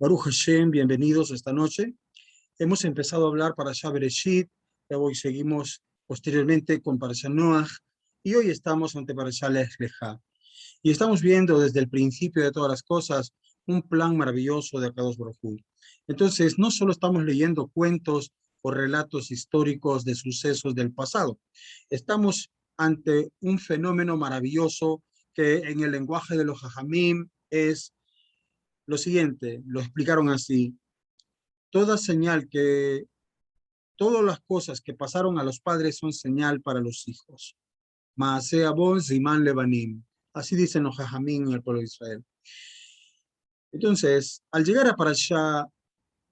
Baruch Hashem, bienvenidos esta noche. Hemos empezado a hablar para Bereshit, hoy seguimos posteriormente con Parashat Noach, y hoy estamos ante Parashat Lech Lecha. Y estamos viendo desde el principio de todas las cosas un plan maravilloso de Akadosh Baruj Hu. Entonces, no solo estamos leyendo cuentos o relatos históricos de sucesos del pasado, estamos ante un fenómeno maravilloso que en el lenguaje de los Jajamim es lo siguiente, lo explicaron así: toda señal que, todas las cosas que pasaron a los padres son señal para los hijos. Maaseh Avot Ziman Levanim. Así dicen los Jajamín en el pueblo de Israel. Entonces, al llegar a Parashá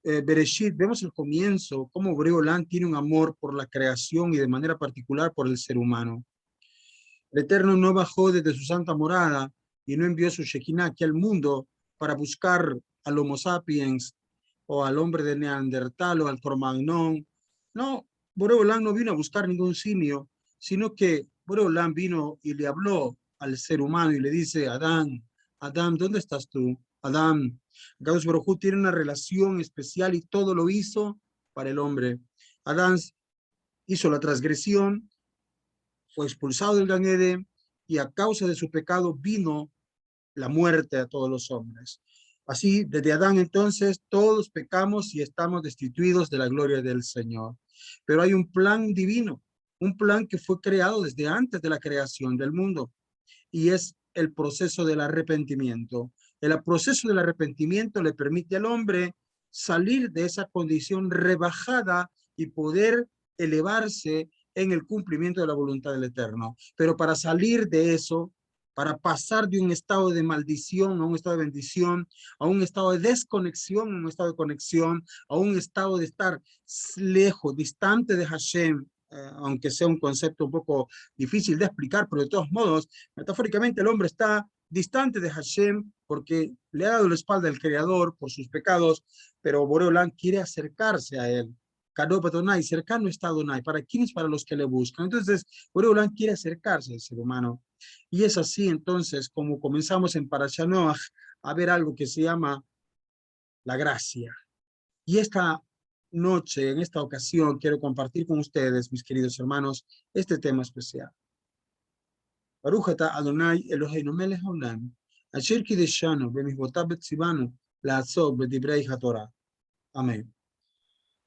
Bereshit, vemos el comienzo, cómo Boreolán tiene un amor por la creación y de manera particular por el ser humano. El Eterno no bajó desde su santa morada y no envió su Shekinah aquí al mundo para buscar al Homo sapiens o al hombre de Neandertal o al Cromagnon. No, Boreolán no vino a buscar ningún simio, sino que Boreolán vino y le habló al ser humano y le dice: Adán, Adán, ¿dónde estás tú? Adán, Akadosh Baruj Hu tiene una relación especial y todo lo hizo para el hombre. Adán hizo la transgresión, fue expulsado del Gan Eden y a causa de su pecado vino la muerte a todos los hombres. Así, desde Adán entonces, todos pecamos y estamos destituidos de la gloria del Señor. Pero hay un plan divino, un plan que fue creado desde antes de la creación del mundo, y es el proceso del arrepentimiento. El proceso del arrepentimiento le permite al hombre salir de esa condición rebajada y poder elevarse en el cumplimiento de la voluntad del Eterno. Pero para salir de eso, para pasar de un estado de maldición a un estado de bendición, a un estado de desconexión, a un estado de conexión, a un estado de estar lejos, distante de Hashem, aunque sea un concepto un poco difícil de explicar, pero de todos modos, metafóricamente el hombre está distante de Hashem porque le ha dado la espalda al Creador por sus pecados, pero Boreolán quiere acercarse a él. Kadob Adonai, cercano está Adonai. ¿Para quiénes? Para los que le buscan. Entonces, Boreolán quiere acercarse al ser humano. Y es así entonces como comenzamos en Parashat Noach a ver algo que se llama la gracia. Y esta noche, en esta ocasión, quiero compartir con ustedes, mis queridos hermanos, este tema especial. Baruch ata Adonai Eloheinu melech haolam, asher kideshanu bemizvotav betzivanu la'asok bedivrei haTorah. Amén.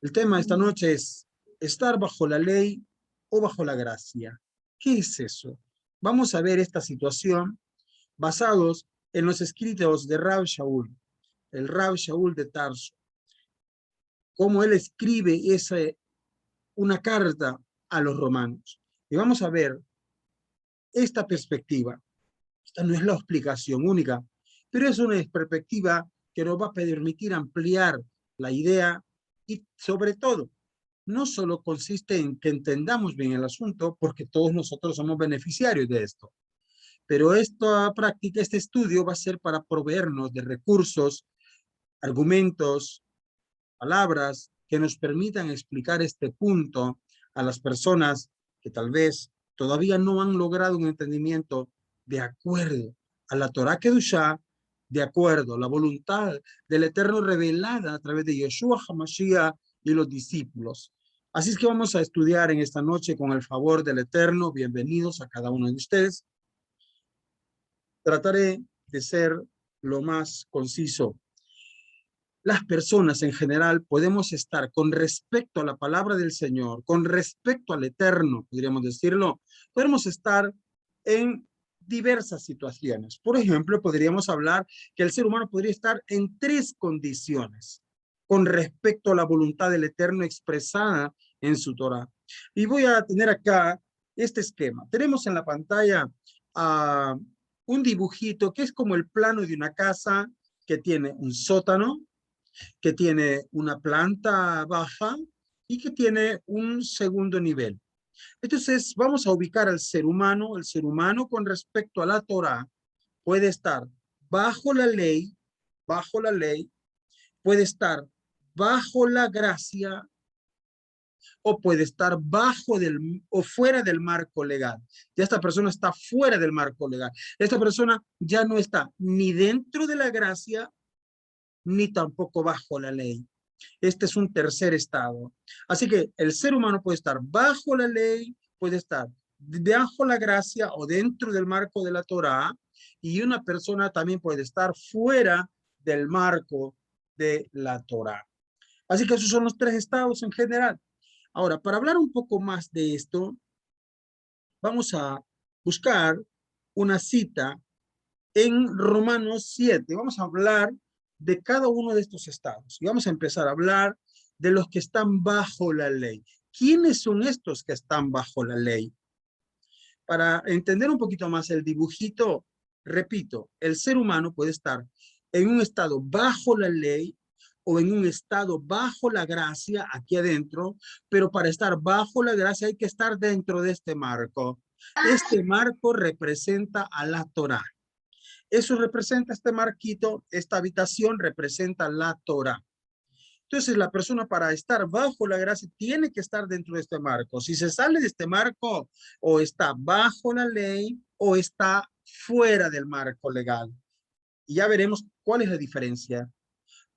El tema de esta noche es estar bajo la ley o bajo la gracia. ¿Qué es eso? Vamos a ver esta situación basados en los escritos de Rab Shaul, el Rab Shaul de Tarso, cómo él escribe una carta a los romanos. Y vamos a ver esta perspectiva. Esta no es la explicación única, pero es una perspectiva que nos va a permitir ampliar la idea y sobre todo, no solo consiste en que entendamos bien el asunto, porque todos nosotros somos beneficiarios de esto, pero esta práctica, este estudio va a ser para proveernos de recursos, argumentos, palabras que nos permitan explicar este punto a las personas que tal vez todavía no han logrado un entendimiento de acuerdo a la Torah Kedushá, de acuerdo a la voluntad del Eterno revelada a través de Yeshua HaMashiach y los discípulos. Así es que vamos a estudiar en esta noche con el favor del Eterno. Bienvenidos a cada uno de ustedes. Trataré de ser lo más conciso. Las personas en general podemos estar con respecto a la palabra del Señor, con respecto al Eterno, podríamos decirlo, podemos estar en diversas situaciones. Por ejemplo, podríamos hablar que el ser humano podría estar en tres condiciones con respecto a la voluntad del Eterno expresada en su Torah. Y voy a tener acá este esquema. Tenemos en la pantalla un dibujito que es como el plano de una casa que tiene un sótano, que tiene una planta baja y que tiene un segundo nivel. Entonces vamos a ubicar al ser humano. El ser humano con respecto a la Torah puede estar bajo la ley, puede estar bajo la gracia o puede estar o fuera del marco legal. Ya esta persona está fuera del marco legal. Esta persona ya no está ni dentro de la gracia ni tampoco bajo la ley. Este es un tercer estado. Así que el ser humano puede estar bajo la ley, puede estar bajo la gracia o dentro del marco de la Torá, y una persona también puede estar fuera del marco de la Torá. Así que esos son los tres estados en general. Ahora, para hablar un poco más de esto, vamos a buscar una cita en Romanos 7. Vamos a hablar de cada uno de estos estados. Y vamos a empezar a hablar de los que están bajo la ley. ¿Quiénes son estos que están bajo la ley? Para entender un poquito más el dibujito, repito, el ser humano puede estar en un estado bajo la ley o en un estado bajo la gracia aquí adentro, pero para estar bajo la gracia hay que estar dentro de este marco. Este marco representa a la Torá. Eso representa este marquito, esta habitación representa la Torá. Entonces la persona para estar bajo la gracia tiene que estar dentro de este marco. Si se sale de este marco, o está bajo la ley o está fuera del marco legal. Y ya veremos cuál es la diferencia.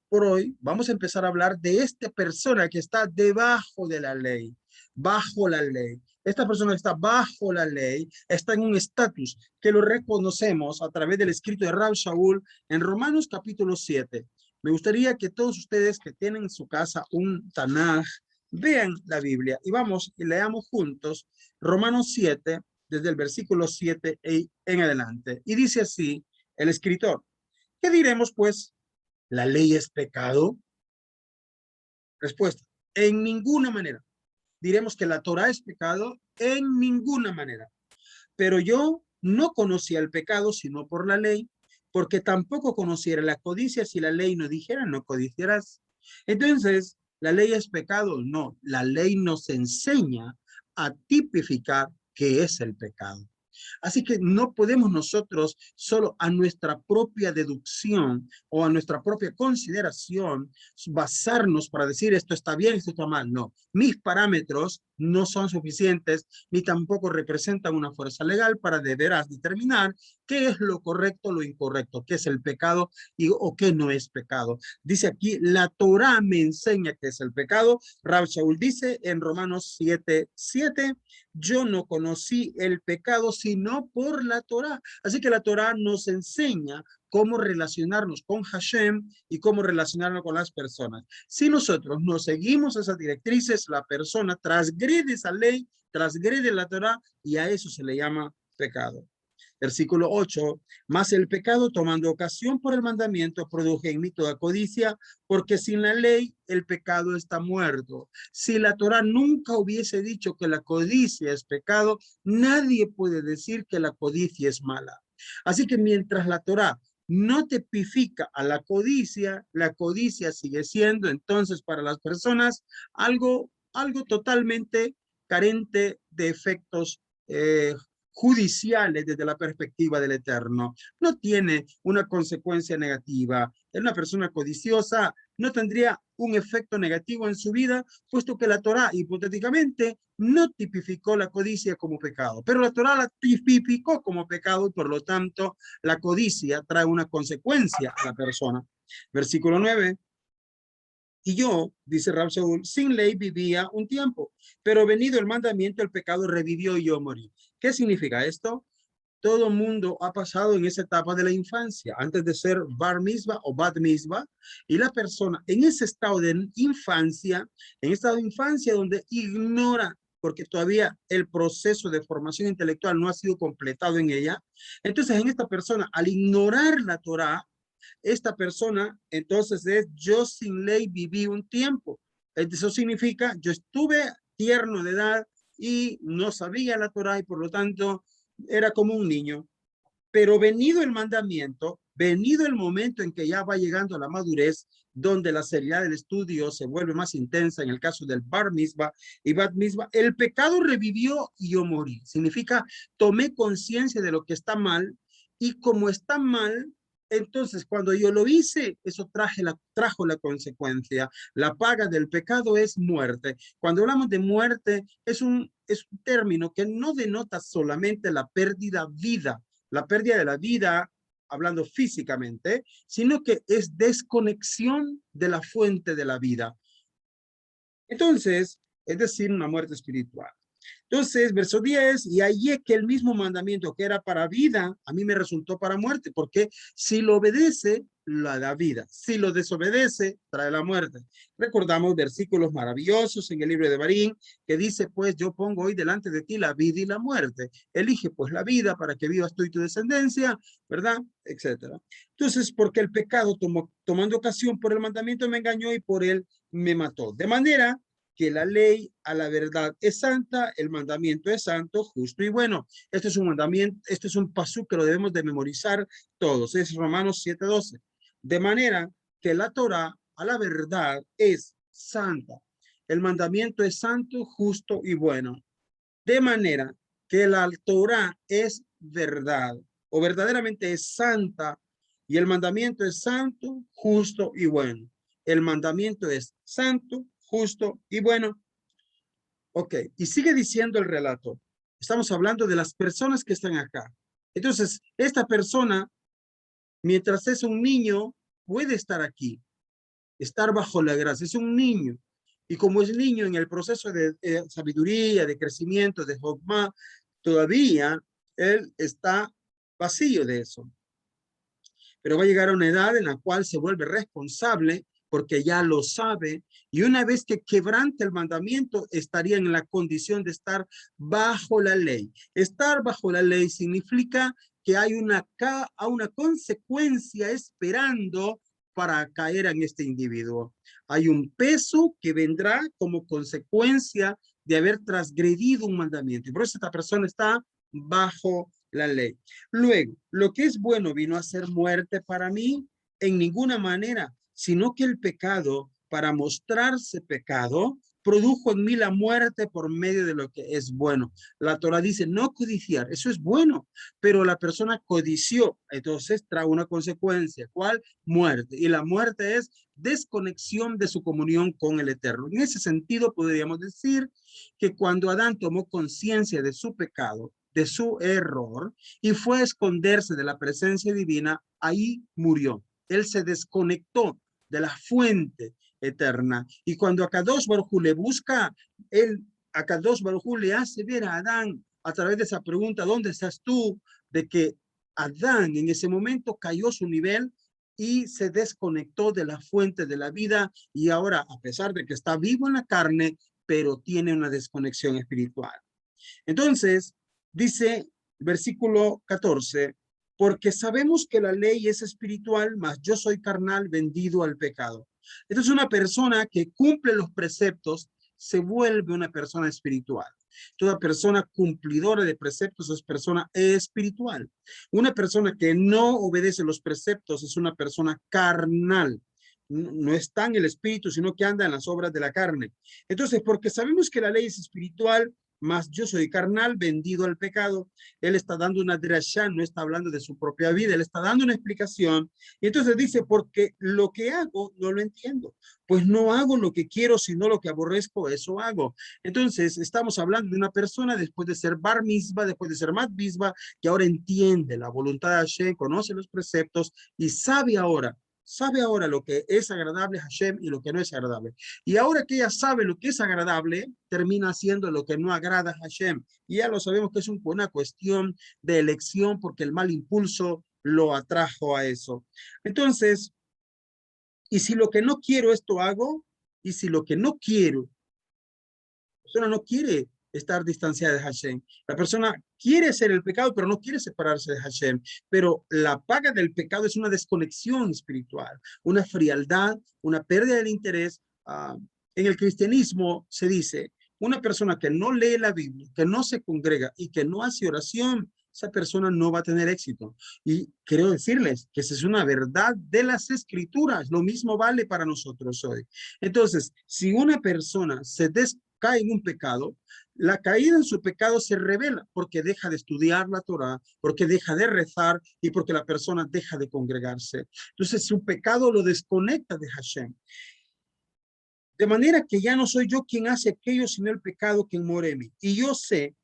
Por hoy vamos a empezar a hablar de esta persona que está debajo de la ley, bajo la ley. Esta persona que está bajo la ley está en un estatus que lo reconocemos a través del escrito de Rab Shaul en Romanos capítulo 7. Me gustaría que todos ustedes que tienen en su casa un Tanaj vean la Biblia y vamos y leamos juntos Romanos 7 desde el versículo 7 en adelante. Y dice así el escritor: ¿qué diremos pues? ¿La ley es pecado? Respuesta: en ninguna manera. Diremos que la Torá es pecado en ninguna manera. Pero yo no conocía el pecado sino por la ley, porque tampoco conociera la codicia si la ley no dijera no codiciarás. Entonces, ¿la ley es pecado? No, la ley nos enseña a tipificar qué es el pecado. Así que no podemos nosotros solo a nuestra propia deducción o a nuestra propia consideración basarnos para decir esto está bien, esto está mal. No, mis parámetros no son suficientes ni tampoco representan una fuerza legal para de veras determinar qué es lo correcto, lo incorrecto, qué es el pecado o qué no es pecado. Dice aquí, la Torá me enseña qué es el pecado. Rab Shaul dice en Romanos 7:7, yo no conocí el pecado sino por la Torá. Así que la Torá nos enseña cómo relacionarnos con Hashem y cómo relacionarnos con las personas. Si nosotros no seguimos esas directrices, la persona transgrede esa ley, transgrede la Torá y a eso se le llama pecado. Versículo 8, mas el pecado tomando ocasión por el mandamiento produjo en mí toda codicia, porque sin la ley el pecado está muerto. Si la Torá nunca hubiese dicho que la codicia es pecado, nadie puede decir que la codicia es mala. Así que mientras la Torá no tipifica a la codicia sigue siendo entonces para las personas algo totalmente carente de efectos judiciales desde la perspectiva del Eterno. No tiene una consecuencia negativa. Una persona codiciosa no tendría un efecto negativo en su vida, puesto que la Torá hipotéticamente no tipificó la codicia como pecado, pero la Torá la tipificó como pecado y por lo tanto la codicia trae una consecuencia a la persona. Versículo 9. Y yo, dice Rab Shaul, sin ley vivía un tiempo, pero venido el mandamiento, el pecado revivió y yo morí. ¿Qué significa esto? Todo mundo ha pasado en esa etapa de la infancia, antes de ser bar mitzvah o bat mitzvah, y la persona en ese estado de infancia, donde ignora, porque todavía el proceso de formación intelectual no ha sido completado en ella, entonces en esta persona, al ignorar la Torá, esta persona entonces es yo sin ley viví un tiempo. Eso significa yo estuve tierno de edad y no sabía la Torá y por lo tanto era como un niño. Pero venido el mandamiento, venido el momento en que ya va llegando a la madurez, donde la seriedad del estudio se vuelve más intensa, en el caso del bar mitzvah y bat mitzvah, el pecado revivió y yo morí. Significa, tomé conciencia de lo que está mal y como está mal, entonces cuando yo lo hice, eso trajo la consecuencia. La paga del pecado es muerte. Cuando hablamos de muerte, es un término que no denota solamente la pérdida de la vida hablando físicamente, sino que es desconexión de la fuente de la vida. Entonces, es decir, una muerte espiritual. Entonces, verso 10, y hallé que el mismo mandamiento que era para vida, a mí me resultó para muerte, porque si lo obedece, la da vida. Si lo desobedece, trae la muerte. Recordamos versículos maravillosos en el libro de Barín, que dice, pues yo pongo hoy delante de ti la vida y la muerte. Elige pues la vida para que vivas tú y tu descendencia, ¿verdad? Etcétera. Entonces, porque el pecado tomando ocasión por el mandamiento me engañó y por él me mató. De manera que la ley a la verdad es santa, el mandamiento es santo, justo y bueno. Este es un mandamiento, este es un pasú que lo debemos de memorizar todos. Es Romanos 7:12. De manera que la Torah a la verdad es santa. El mandamiento es santo, justo y bueno. De manera que la Torah es verdad o verdaderamente es santa y el mandamiento es santo, justo y bueno. El mandamiento es santo, justo y bueno. Ok, y sigue diciendo el relato. Estamos hablando de las personas que están acá. Entonces, esta persona, mientras es un niño, puede estar aquí, estar bajo la gracia. Es un niño. Y como es niño en el proceso de sabiduría, de crecimiento, de Jogma, todavía él está vacío de eso. Pero va a llegar a una edad en la cual se vuelve responsable porque ya lo sabe, y una vez que quebrante el mandamiento, estaría en la condición de estar bajo la ley. Estar bajo la ley significa que hay una consecuencia esperando para caer en este individuo. Hay un peso que vendrá como consecuencia de haber transgredido un mandamiento. Y por eso esta persona está bajo la ley. Luego, lo que es bueno vino a ser muerte para mí en ninguna manera, sino que el pecado, para mostrarse pecado, produjo en mí la muerte por medio de lo que es bueno. La Torah dice no codiciar, eso es bueno, pero la persona codició, entonces trae una consecuencia. ¿Cuál? Muerte. Y la muerte es desconexión de su comunión con el Eterno. En ese sentido, podríamos decir que cuando Adán tomó conciencia de su pecado, de su error, y fue a esconderse de la presencia divina, ahí murió. Él se desconectó de la fuente eterna. Y cuando Akadosh Baruj Hu le busca, Akadosh Baruj Hu le hace ver a Adán a través de esa pregunta, ¿dónde estás tú? De que Adán en ese momento cayó su nivel y se desconectó de la fuente de la vida, y ahora, a pesar de que está vivo en la carne, pero tiene una desconexión espiritual. Entonces, dice versículo 14, porque sabemos que la ley es espiritual, mas yo soy carnal, vendido al pecado. Entonces, una persona que cumple los preceptos se vuelve una persona espiritual. Toda persona cumplidora de preceptos es persona espiritual. Una persona que no obedece los preceptos es una persona carnal. No está en el espíritu, sino que anda en las obras de la carne. Entonces, porque sabemos que la ley es espiritual, mas yo soy carnal, vendido al pecado. Él está dando una drashá, no está hablando de su propia vida, él está dando una explicación. Y entonces dice, porque lo que hago no lo entiendo. Pues no hago lo que quiero, sino lo que aborrezco, eso hago. Entonces, estamos hablando de una persona después de ser bar mitzvah, después de ser mat mitzvah, que ahora entiende la voluntad de Hashem, conoce los preceptos y sabe ahora lo que es agradable a Hashem y lo que no es agradable. Y ahora que ella sabe lo que es agradable, termina haciendo lo que no agrada a Hashem. Y ya lo sabemos que es una cuestión de elección, porque el mal impulso lo atrajo a eso. Entonces, y si lo que no quiero esto hago, y si lo que no quiero, la persona no quiere estar distanciada de Hashem. La persona quiere hacer el pecado, pero no quiere separarse de Hashem. Pero la paga del pecado es una desconexión espiritual, una frialdad, una pérdida del interés. En el cristianismo se dice, una persona que no lee la Biblia, que no se congrega y que no hace oración, esa persona no va a tener éxito. Y quiero decirles que esa es una verdad de las escrituras. Lo mismo vale para nosotros hoy. Entonces, si una persona cae en un pecado, la caída en su pecado se revela porque deja de estudiar la Torah, porque deja de rezar y porque la persona deja de congregarse. Entonces su pecado lo desconecta de Hashem. De manera que ya no soy yo quien hace aquello, sino el pecado que mora en mí. Y yo sé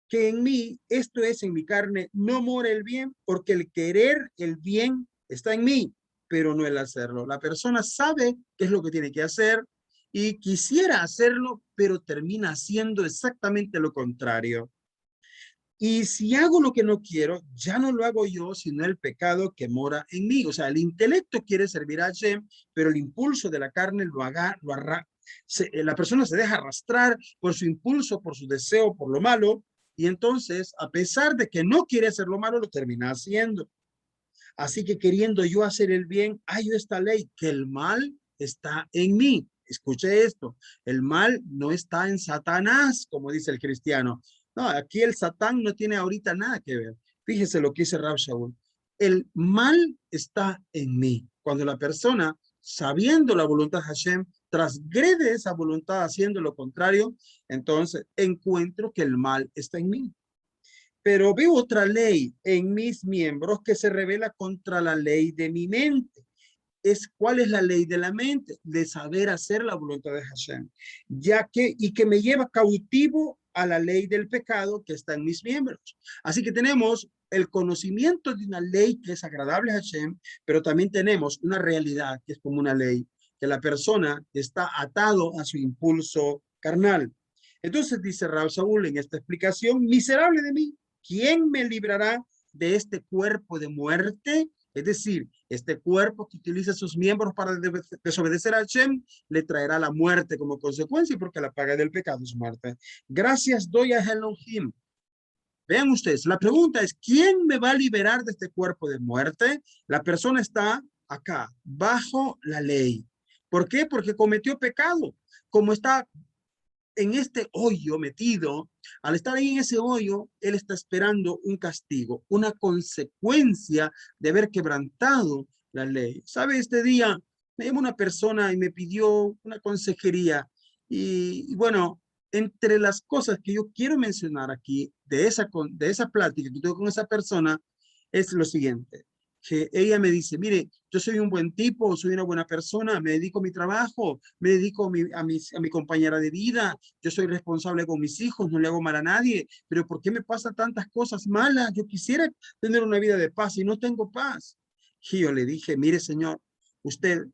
que en mí, esto es en mi carne, no mora el bien, porque el querer el bien está en mí, pero no el hacerlo. La persona sabe qué es lo que tiene que hacer y quisiera hacerlo, pero termina haciendo exactamente lo contrario. Y si hago lo que no quiero, ya no lo hago yo, sino el pecado que mora en mí. O sea, el intelecto quiere servir a Hashem, pero el impulso de la carne la persona se deja arrastrar por su impulso, por su deseo, por lo malo, y entonces, a pesar de que no quiere hacer lo malo, lo termina haciendo. Así que queriendo yo hacer el bien, hay esta ley, que el mal está en mí. Escuche esto, el mal no está en Satanás, como dice el cristiano. No, aquí el Satán no tiene ahorita nada que ver. Fíjese lo que dice Rab Shaul. El mal está en mí. Cuando la persona, sabiendo la voluntad de Hashem, transgrede esa voluntad haciendo lo contrario, entonces encuentro que el mal está en mí. Pero veo otra ley en mis miembros que se revela contra la ley de mi mente. ¿Cuál es la ley de la mente? De saber hacer la voluntad de Hashem, y que me lleva cautivo a la ley del pecado que está en mis miembros. Así que tenemos el conocimiento de una ley que es agradable a Hashem, pero también tenemos una realidad que es como una ley, que la persona está atado a su impulso carnal. Entonces dice Rab Shaul en esta explicación, miserable de mí, ¿quién me librará de este cuerpo de muerte? Es decir, este cuerpo que utiliza sus miembros para desobedecer a Hashem, le traerá la muerte como consecuencia, porque la paga del pecado es muerte. Gracias doy a Elohim. Vean ustedes, la pregunta es, ¿quién me va a liberar de este cuerpo de muerte? La persona está acá, bajo la ley. ¿Por qué? Porque cometió pecado. Como está en este hoyo metido, al estar ahí en ese hoyo, él está esperando un castigo, una consecuencia de haber quebrantado la ley. ¿Sabe? Este día me llamó una persona y me pidió una consejería. Y bueno, entre las cosas que yo quiero mencionar aquí de esa plática que tuve con esa persona es lo siguiente, que ella me dice, mire, yo soy un buen tipo, soy una buena persona, me dedico a mi trabajo, me dedico a mi compañera de vida, yo soy responsable con mis hijos, no le hago mal a nadie, pero ¿por qué me pasan tantas cosas malas? Yo quisiera tener una vida de paz y no tengo paz. Y yo le dije, mire señor, usted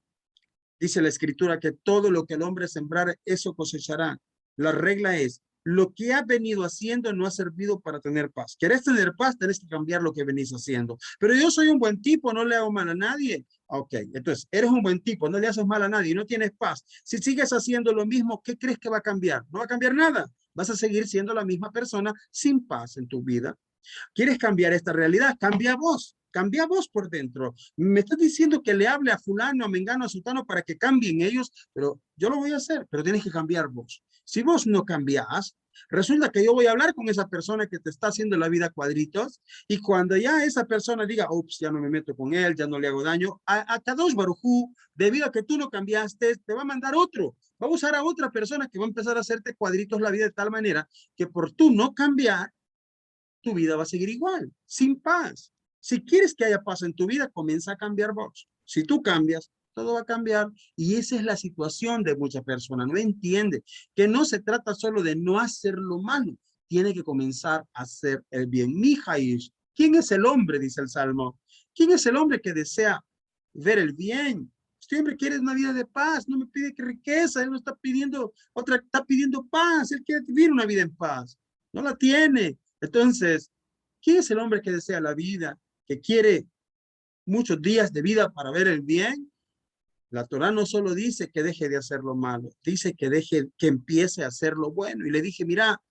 dice la escritura que todo lo que el hombre sembrar, eso cosechará. La regla es, lo que has venido haciendo no ha servido para tener paz. ¿Querés tener paz? Tenés que cambiar lo que venís haciendo. Pero yo soy un buen tipo, no le hago mal a nadie. Ok, entonces, eres un buen tipo, no le haces mal a nadie, no tienes paz. Si sigues haciendo lo mismo, ¿qué crees que va a cambiar? No va a cambiar nada. Vas a seguir siendo la misma persona sin paz en tu vida. ¿Quieres cambiar esta realidad? Cambia vos por dentro. Me estás diciendo que le hable a fulano, a mengano, a sutano para que cambien ellos, pero yo lo voy a hacer, pero tienes que cambiar vos. Si vos no cambiás, resulta que yo voy a hablar con esa persona que te está haciendo la vida cuadritos, y cuando ya esa persona diga, ups, ya no me meto con él, ya no le hago daño, a Kadosh Baruj Hu, debido a que tú no cambiaste, te va a mandar otro. Va a usar a otra persona que va a empezar a hacerte cuadritos la vida de tal manera que por tú no cambiar, tu vida va a seguir igual, sin paz. Si quieres que haya paz en tu vida, comienza a cambiar vos. Si tú cambias, todo va a cambiar. Y esa es la situación de muchas personas. No entiende que no se trata solo de no hacer lo malo, tiene que comenzar a hacer el bien. Mijaish, ¿quién es el hombre? Dice el Salmo. ¿Quién es el hombre que desea ver el bien? Este hombre quiere una vida de paz, no me pide que riqueza, él no está pidiendo otra, está pidiendo paz, él quiere vivir una vida en paz. No la tiene. Entonces, ¿quién es el hombre que desea la vida, que quiere muchos días de vida para ver el bien? La Torah no solo dice que deje de hacer lo malo, dice que empiece a hacer lo bueno. Y le dije, mira,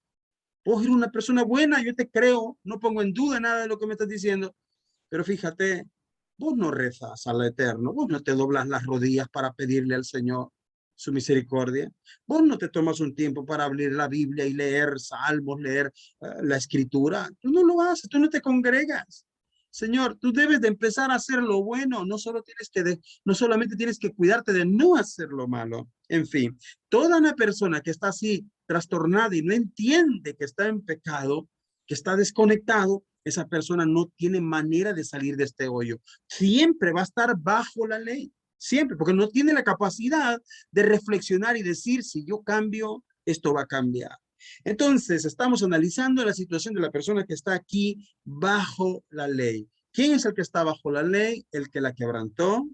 vos eres una persona buena, yo te creo, no pongo en duda nada de lo que me estás diciendo, pero fíjate, vos no rezas al Eterno, vos no te doblas las rodillas para pedirle al Señor su misericordia, vos no te tomas un tiempo para abrir la Biblia y leer salmos, leer la escritura, tú no lo haces, tú no te congregas. Señor, tú debes de empezar a hacer lo bueno, no solamente tienes que cuidarte de no hacer lo malo. En fin, toda una persona que está así trastornada y no entiende que está en pecado, que está desconectado, esa persona no tiene manera de salir de este hoyo. Siempre va a estar bajo la ley, siempre, porque no tiene la capacidad de reflexionar y decir, si yo cambio, esto va a cambiar. Entonces, estamos analizando la situación de la persona que está aquí bajo la ley. ¿Quién es el que está bajo la ley? El que la quebrantó.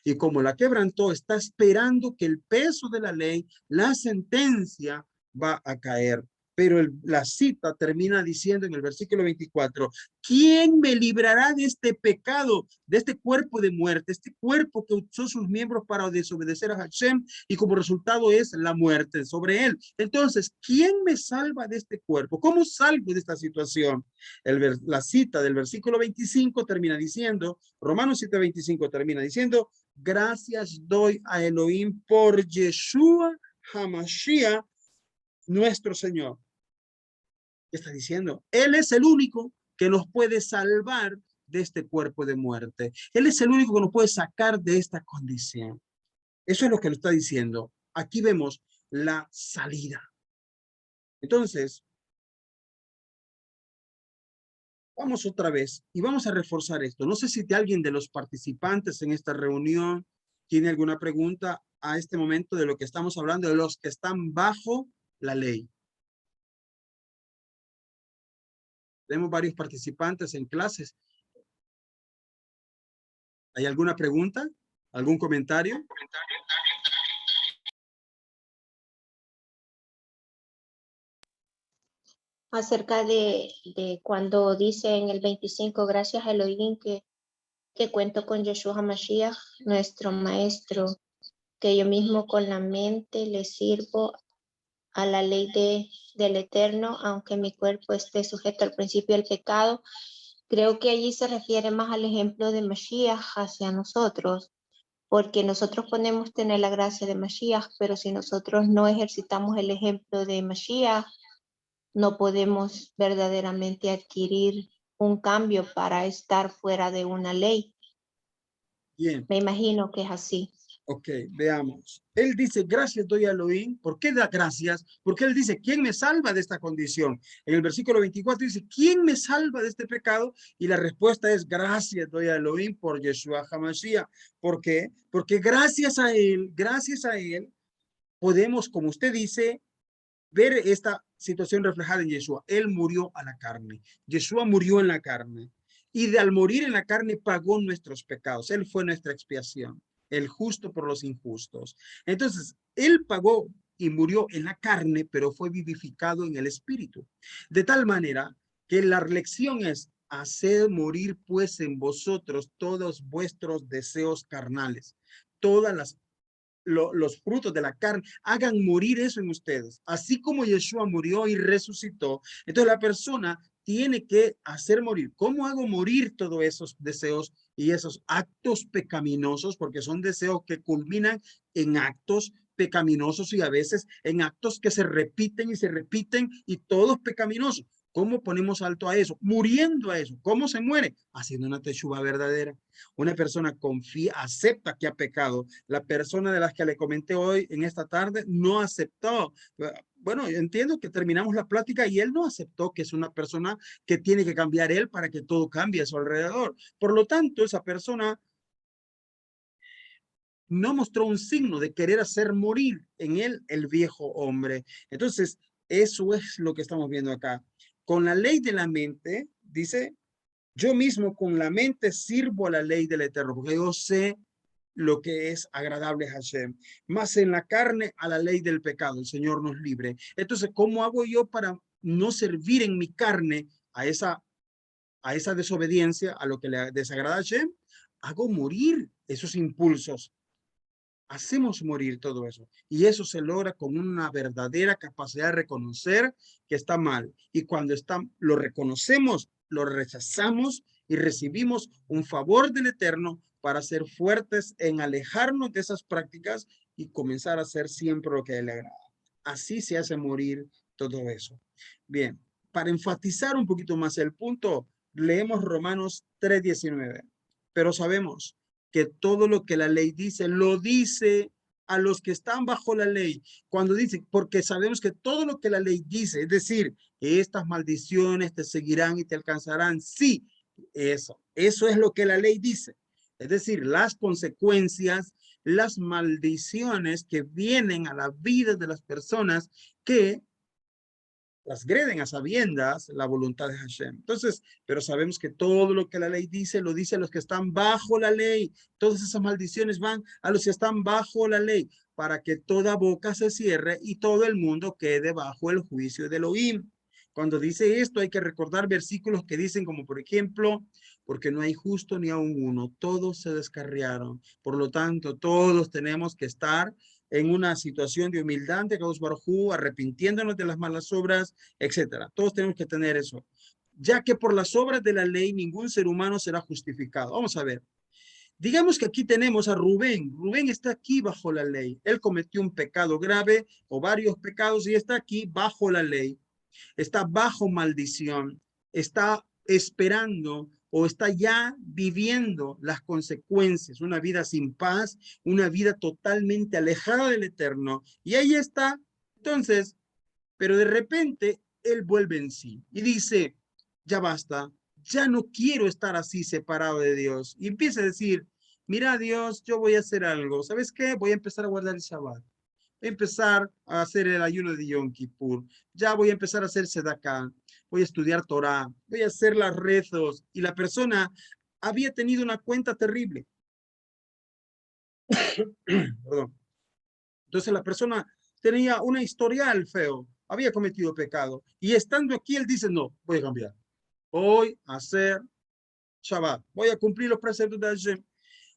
Y como la quebrantó, está esperando que el peso de la ley, la sentencia, va a caer. Pero la cita termina diciendo en el versículo 24, ¿quién me librará de este pecado, de este cuerpo de muerte, este cuerpo que usó sus miembros para desobedecer a Hashem y como resultado es la muerte sobre él? Entonces, ¿quién me salva de este cuerpo? ¿Cómo salgo de esta situación? La cita del versículo 25 termina diciendo, Romanos 7:25 termina diciendo, gracias doy a Elohim por Yeshua HaMashiach, nuestro Señor. ¿Qué está diciendo? Él es el único que nos puede salvar de este cuerpo de muerte. Él es el único que nos puede sacar de esta condición. Eso es lo que lo está diciendo. Aquí vemos la salida. Entonces, vamos otra vez y vamos a reforzar esto. No sé si alguien de los participantes en esta reunión tiene alguna pregunta a este momento de lo que estamos hablando, de los que están bajo la ley. Tenemos varios participantes en clases. ¿Hay alguna pregunta? ¿Algún comentario? Acerca de cuando dice en el 25, gracias a Elohim que cuento con Yeshua HaMashiach, nuestro maestro, que yo mismo con la mente le sirvo a la ley del Eterno, aunque mi cuerpo esté sujeto al principio del pecado. Creo que allí se refiere más al ejemplo de Mashiach hacia nosotros, porque nosotros podemos tener la gracia de Mashiach, pero si nosotros no ejercitamos el ejemplo de Mashiach, no podemos verdaderamente adquirir un cambio para estar fuera de una ley. Bien. Me imagino que es así. Ok, veamos. Él dice, gracias doy a Elohim. ¿Por qué da gracias? Porque él dice, ¿quién me salva de esta condición? En el versículo 24 dice, ¿quién me salva de este pecado? Y la respuesta es, gracias doy a Elohim por Yeshua HaMashiach. ¿Por qué? Porque gracias a él, podemos, como usted dice, ver esta situación reflejada en Yeshua. Él murió a la carne. Yeshua murió en la carne. Y al morir en la carne pagó nuestros pecados. Él fue nuestra expiación, el justo por los injustos. Entonces, él pagó y murió en la carne, pero fue vivificado en el espíritu. De tal manera que la lección es, hacer morir pues en vosotros todos vuestros deseos carnales, todas los frutos de la carne, hagan morir eso en ustedes. Así como Yeshua murió y resucitó, entonces la persona tiene que hacer morir. ¿Cómo hago morir todos esos deseos y esos actos pecaminosos? Porque son deseos que culminan en actos pecaminosos y a veces en actos que se repiten y todos pecaminosos. ¿Cómo ponemos alto a eso? Muriendo a eso. ¿Cómo se muere? Haciendo una teshuva verdadera. Una persona confía, acepta que ha pecado. La persona de las que le comenté hoy en esta tarde no aceptó. Bueno, yo entiendo que terminamos la plática y él no aceptó que es una persona que tiene que cambiar él para que todo cambie a su alrededor. Por lo tanto, esa persona no mostró un signo de querer hacer morir en él el viejo hombre. Entonces, eso es lo que estamos viendo acá. Con la ley de la mente, dice, yo mismo con la mente sirvo a la ley del Eterno, porque yo sé lo que es agradable a Hashem, más en la carne a la ley del pecado. El Señor nos libre. Entonces, ¿cómo hago yo para no servir en mi carne a esa desobediencia, a lo que le desagrada a Hashem? Hago morir esos impulsos. Hacemos morir todo eso. Y eso se logra con una verdadera capacidad de reconocer que está mal. Y cuando lo reconocemos, lo rechazamos y recibimos un favor del Eterno para ser fuertes en alejarnos de esas prácticas y comenzar a hacer siempre lo que a él le agrada. Así se hace morir todo eso. Bien, para enfatizar un poquito más el punto, leemos Romanos 3:19. Pero sabemos que todo lo que la ley dice, lo dice a los que están bajo la ley. Cuando dice, porque sabemos que todo lo que la ley dice, es decir, estas maldiciones te seguirán y te alcanzarán. Sí, eso es lo que la ley dice. Es decir, las consecuencias, las maldiciones que vienen a la vida de las personas que transgreden a sabiendas la voluntad de Hashem. Entonces, pero sabemos que todo lo que la ley dice, lo dice a los que están bajo la ley. Todas esas maldiciones van a los que están bajo la ley, para que toda boca se cierre y todo el mundo quede bajo el juicio de Elohim. Cuando dice esto, hay que recordar versículos que dicen, como por ejemplo, porque no hay justo ni aun uno, todos se descarriaron. Por lo tanto, todos tenemos que estar en una situación de humildad de Kadosh Baruj Hu, arrepintiéndonos de las malas obras, etcétera. Todos tenemos que tener eso. Ya que por las obras de la ley ningún ser humano será justificado. Vamos a ver. Digamos que aquí tenemos a Rubén. Rubén está aquí bajo la ley. Él cometió un pecado grave o varios pecados y está aquí bajo la ley. Está bajo maldición. Está esperando o está ya viviendo las consecuencias, una vida sin paz, una vida totalmente alejada del Eterno. Y ahí está. Entonces, pero de repente él vuelve en sí y dice, ya basta, ya no quiero estar así separado de Dios. Y empieza a decir, mira Dios, yo voy a hacer algo. ¿Sabes qué? Voy a empezar a guardar el Shabbat. Voy a empezar a hacer el ayuno de Yom Kippur. Ya voy a empezar a hacer Sedakah. Voy a estudiar Torah. Voy a hacer las rezos. Y la persona había tenido una cuenta terrible. Perdón. Entonces la persona tenía una historial feo. Había cometido pecado. Y estando aquí, él dice, no, voy a cambiar. Voy a hacer Shabbat. Voy a cumplir los preceptos de Hashem.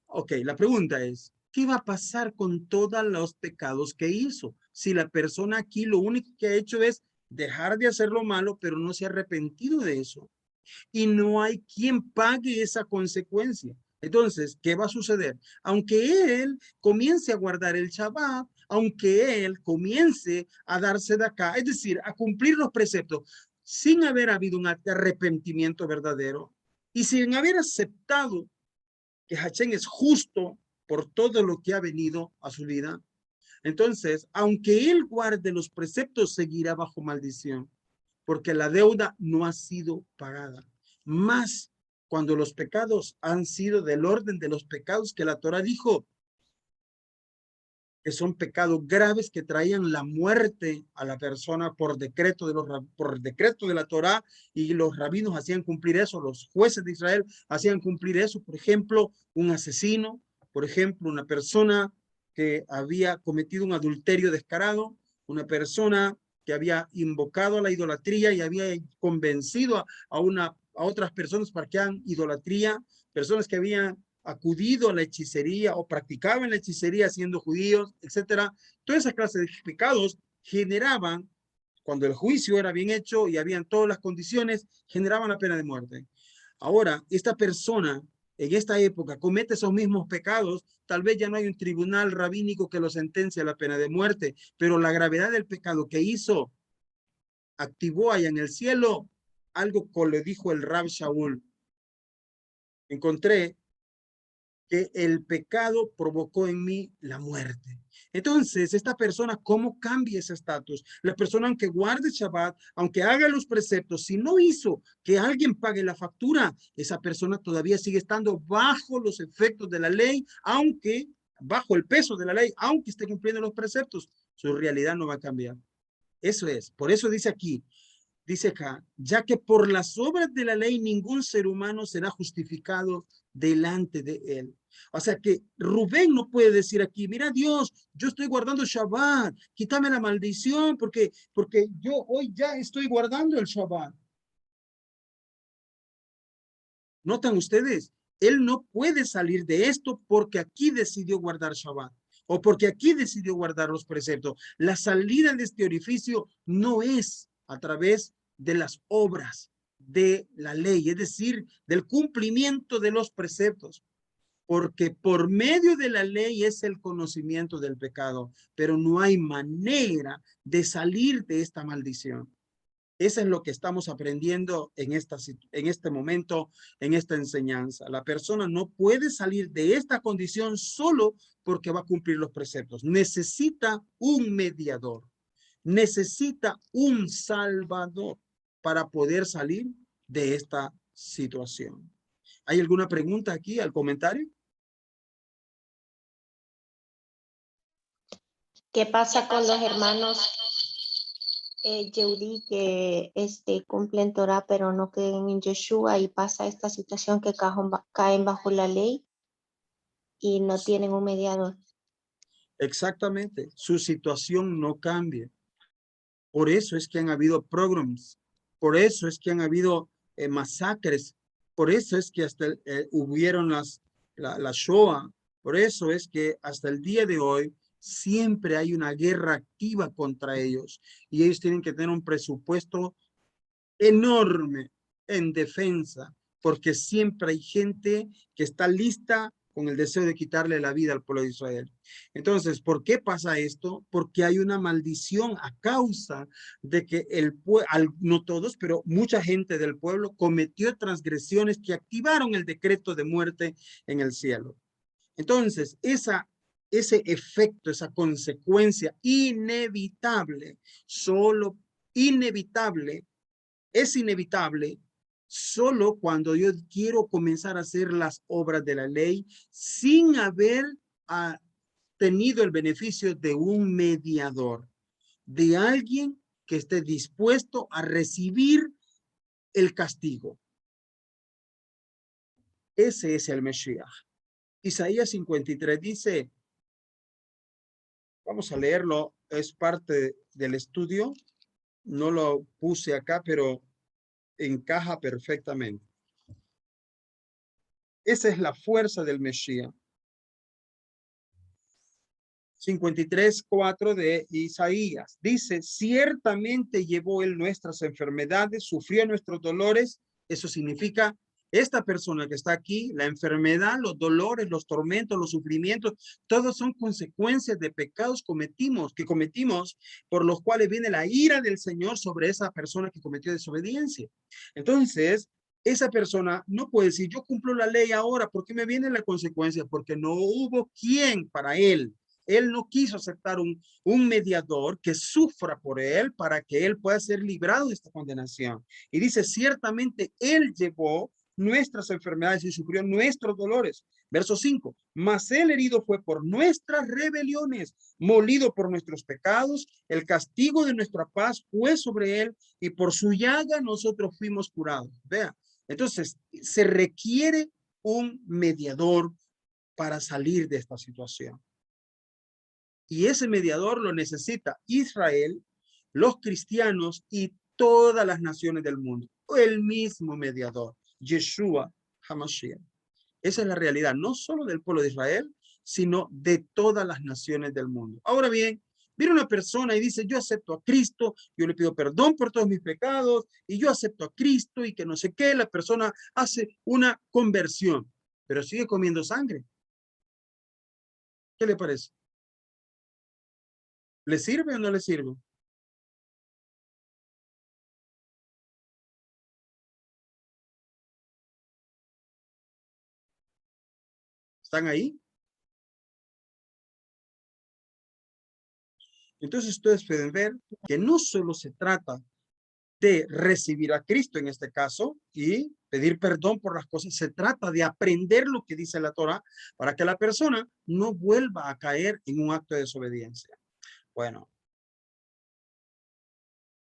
Ok, la pregunta es, ¿qué va a pasar con todos los pecados que hizo? Si la persona aquí lo único que ha hecho es dejar de hacer lo malo, pero no se ha arrepentido de eso. Y no hay quien pague esa consecuencia. Entonces, ¿qué va a suceder? Aunque él comience a guardar el Shabbat, aunque él comience a darse de acá, es decir, a cumplir los preceptos, sin haber habido un arrepentimiento verdadero y sin haber aceptado que Hashem es justo por todo lo que ha venido a su vida, entonces, aunque él guarde los preceptos, seguirá bajo maldición, porque la deuda no ha sido pagada. Más cuando los pecados han sido del orden de los pecados que la Torah dijo, que son pecados graves que traían la muerte a la persona por decreto de la Torá, y los rabinos hacían cumplir eso, los jueces de Israel hacían cumplir eso. Por ejemplo, un asesino, por ejemplo, una persona que había cometido un adulterio descarado, una persona que había invocado a la idolatría y había convencido a otras personas para que hagan idolatría, personas que habían acudido a la hechicería o practicaban la hechicería siendo judíos, etcétera. Toda esa clase de pecados generaban, cuando el juicio era bien hecho y habían todas las condiciones, generaban la pena de muerte. Ahora, esta persona en esta época comete esos mismos pecados, tal vez ya no hay un tribunal rabínico que lo sentencia a la pena de muerte, pero la gravedad del pecado que hizo activó allá en el cielo algo que le dijo el Rab Shaul. Encontré que el pecado provocó en mí la muerte. Entonces, esta persona, ¿cómo cambia ese estatus? La persona, aunque guarde Shabbat, aunque haga los preceptos, si no hizo que alguien pague la factura, esa persona todavía sigue estando bajo los efectos de la ley, aunque bajo el peso de la ley, aunque esté cumpliendo los preceptos, su realidad no va a cambiar. Eso es, por eso dice aquí, dice acá, ya que por las obras de la ley ningún ser humano será justificado delante de él. O sea que Rubén no puede decir aquí, mira Dios, yo estoy guardando Shabbat, quítame la maldición porque yo hoy ya estoy guardando el Shabbat. ¿Notan ustedes? Él no puede salir de esto porque aquí decidió guardar Shabbat o porque aquí decidió guardar los preceptos. La salida de este orificio no es a través de las obras de la ley, es decir, del cumplimiento de los preceptos, porque por medio de la ley es el conocimiento del pecado, pero no hay manera de salir de esta maldición. Eso es lo que estamos aprendiendo en este momento, en esta enseñanza. La persona no puede salir de esta condición solo porque va a cumplir los preceptos. Necesita un mediador, necesita un salvador para poder salir de esta situación. ¿Hay alguna pregunta aquí al comentario? ¿Qué pasa con los hermanos Yehudí que cumplen Torah pero no creen en Yeshua y pasa esta situación que caen bajo la ley y no tienen un mediador. Exactamente, su situación no cambia. Por eso es que han habido pogroms, por eso es que han habido masacres, por eso es que hasta hubieron la Shoah, por eso es que hasta el día de hoy siempre hay una guerra activa contra ellos y ellos tienen que tener un presupuesto enorme en defensa, porque siempre hay gente que está lista con el deseo de quitarle la vida al pueblo de Israel. Entonces, ¿por qué pasa esto? Porque hay una maldición a causa de que no todos, pero mucha gente del pueblo cometió transgresiones que activaron el decreto de muerte en el cielo. Entonces, ese efecto, esa consecuencia inevitable, solo inevitable, es inevitable solo cuando yo quiero comenzar a hacer las obras de la ley sin haber tenido el beneficio de un mediador, de alguien que esté dispuesto a recibir el castigo. Ese es el Mesías. Isaías 53 dice, vamos a leerlo, es parte del estudio, no lo puse acá, pero encaja perfectamente. Esa es la fuerza del Mesías. 53:4 de Isaías. Dice, ciertamente llevó él nuestras enfermedades, sufrió nuestros dolores. Eso significa, esta persona que está aquí, la enfermedad, los dolores, los tormentos, los sufrimientos, todos son consecuencias de pecados que cometimos, por los cuales viene la ira del Señor sobre esa persona que cometió desobediencia. Entonces, esa persona no puede decir, yo cumplo la ley ahora, ¿por qué me viene la consecuencia? Porque no hubo quien para él. Él no quiso aceptar un mediador que sufra por él para que él pueda ser librado de esta condenación. Y dice, ciertamente él llevó nuestras enfermedades y sufrió nuestros dolores. Verso 5, mas él herido fue por nuestras rebeliones, molido por nuestros pecados, el castigo de nuestra paz fue sobre él y por su llaga nosotros fuimos curados. Vea, entonces se requiere un mediador para salir de esta situación. Y ese mediador lo necesita Israel, los cristianos y todas las naciones del mundo. El mismo mediador, Yeshua HaMashiach. Esa es la realidad, no solo del pueblo de Israel, sino de todas las naciones del mundo. Ahora bien, viene una persona y dice, yo acepto a Cristo, yo le pido perdón por todos mis pecados, y yo acepto a Cristo, y que no sé qué, la persona hace una conversión, pero sigue comiendo sangre. ¿Qué le parece? ¿Le sirve o no le sirve? ¿Están ahí? Entonces ustedes pueden ver que no solo se trata de recibir a Cristo en este caso y pedir perdón por las cosas, se trata de aprender lo que dice la Torah para que la persona no vuelva a caer en un acto de desobediencia. Bueno,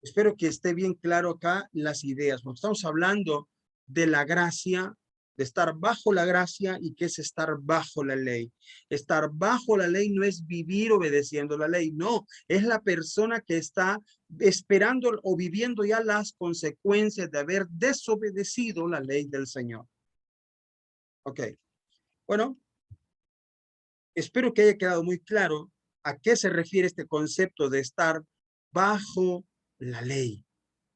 espero que esté bien claro acá las ideas, porque estamos hablando de la gracia, de estar bajo la gracia y qué es estar bajo la ley. Estar bajo la ley no es vivir obedeciendo la ley, no, es la persona que está esperando o viviendo ya las consecuencias de haber desobedecido la ley del Señor. Ok, bueno, espero que haya quedado muy claro a qué se refiere este concepto de estar bajo la ley.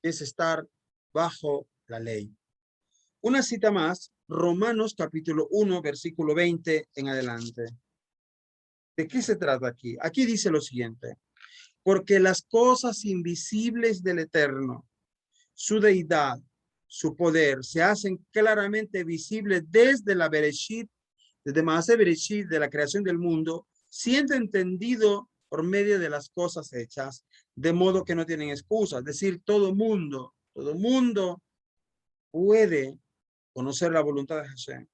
Es estar bajo la ley. Una cita más, Romanos capítulo 1, versículo 20 en adelante. ¿De qué se trata aquí? Aquí dice lo siguiente. Porque las cosas invisibles del Eterno, su deidad, su poder, se hacen claramente visibles desde la Bereshit, desde Maaseh Bereshit, de la creación del mundo, siendo entendido por medio de las cosas hechas, de modo que no tienen excusa. Es decir, todo mundo puede conocer la voluntad de Hashem.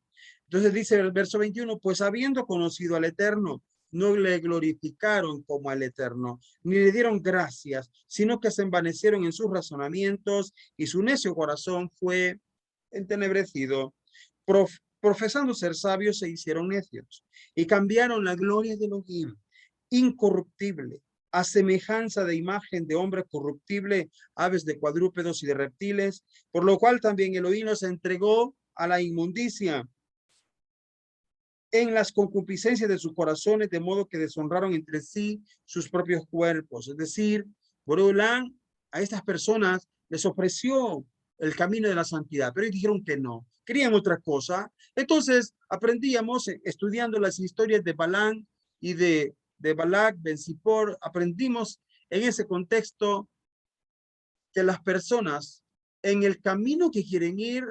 Entonces dice el verso 21, pues habiendo conocido al Eterno, no le glorificaron como al Eterno, ni le dieron gracias, sino que se envanecieron en sus razonamientos y su necio corazón fue entenebrecido. Profesando ser sabios, se hicieron necios y cambiaron la gloria de Elohim, incorruptible, a semejanza de imagen de hombre corruptible, aves de cuadrúpedos y de reptiles, por lo cual también Elohim los entregó a la inmundicia en las concupiscencias de sus corazones, de modo que deshonraron entre sí sus propios cuerpos. Es decir, Boreolán a estas personas les ofreció el camino de la santidad, pero ellos dijeron que no, querían otra cosa. Entonces aprendíamos, estudiando las historias de Balán y de Balac, Ben Zippor, aprendimos en ese contexto que las personas en el camino que quieren ir,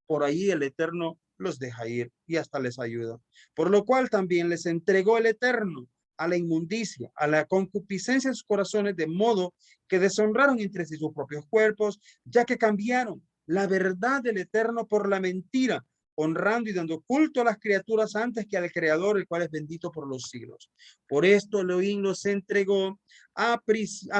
por ahí el Eterno los deja ir y hasta les ayuda. Por lo cual también les entregó el Eterno a la inmundicia, a la concupiscencia de sus corazones, de modo que deshonraron entre sí sus propios cuerpos, ya que cambiaron la verdad del Eterno por la mentira, honrando y dando culto a las criaturas antes que al Creador, el cual es bendito por los siglos. Por esto Elohim los entregó a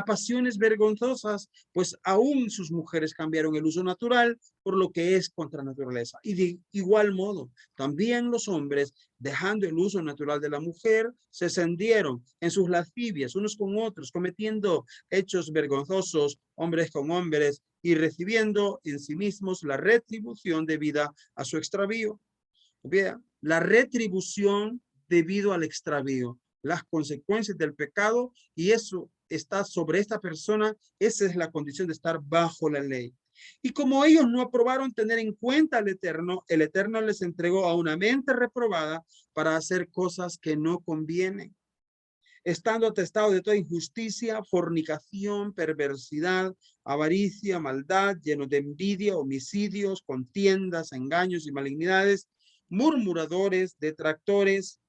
pasiones vergonzosas, pues aún sus mujeres cambiaron el uso natural por lo que es contra naturaleza. Y de igual modo, también los hombres, dejando el uso natural de la mujer, se encendieron en sus lascivias unos con otros, cometiendo hechos vergonzosos, hombres con hombres, y recibiendo en sí mismos la retribución debida a su extravío. Bien, la retribución debido al extravío, las consecuencias del pecado, y eso está sobre esta persona. Esa es la condición de estar bajo la ley. Y como ellos no aprobaron tener en cuenta al Eterno, el Eterno les entregó a una mente reprobada para hacer cosas que no convienen, estando atestado de toda injusticia, fornicación, perversidad, avaricia, maldad, lleno de envidia, homicidios, contiendas, engaños y malignidades, murmuradores, detractores,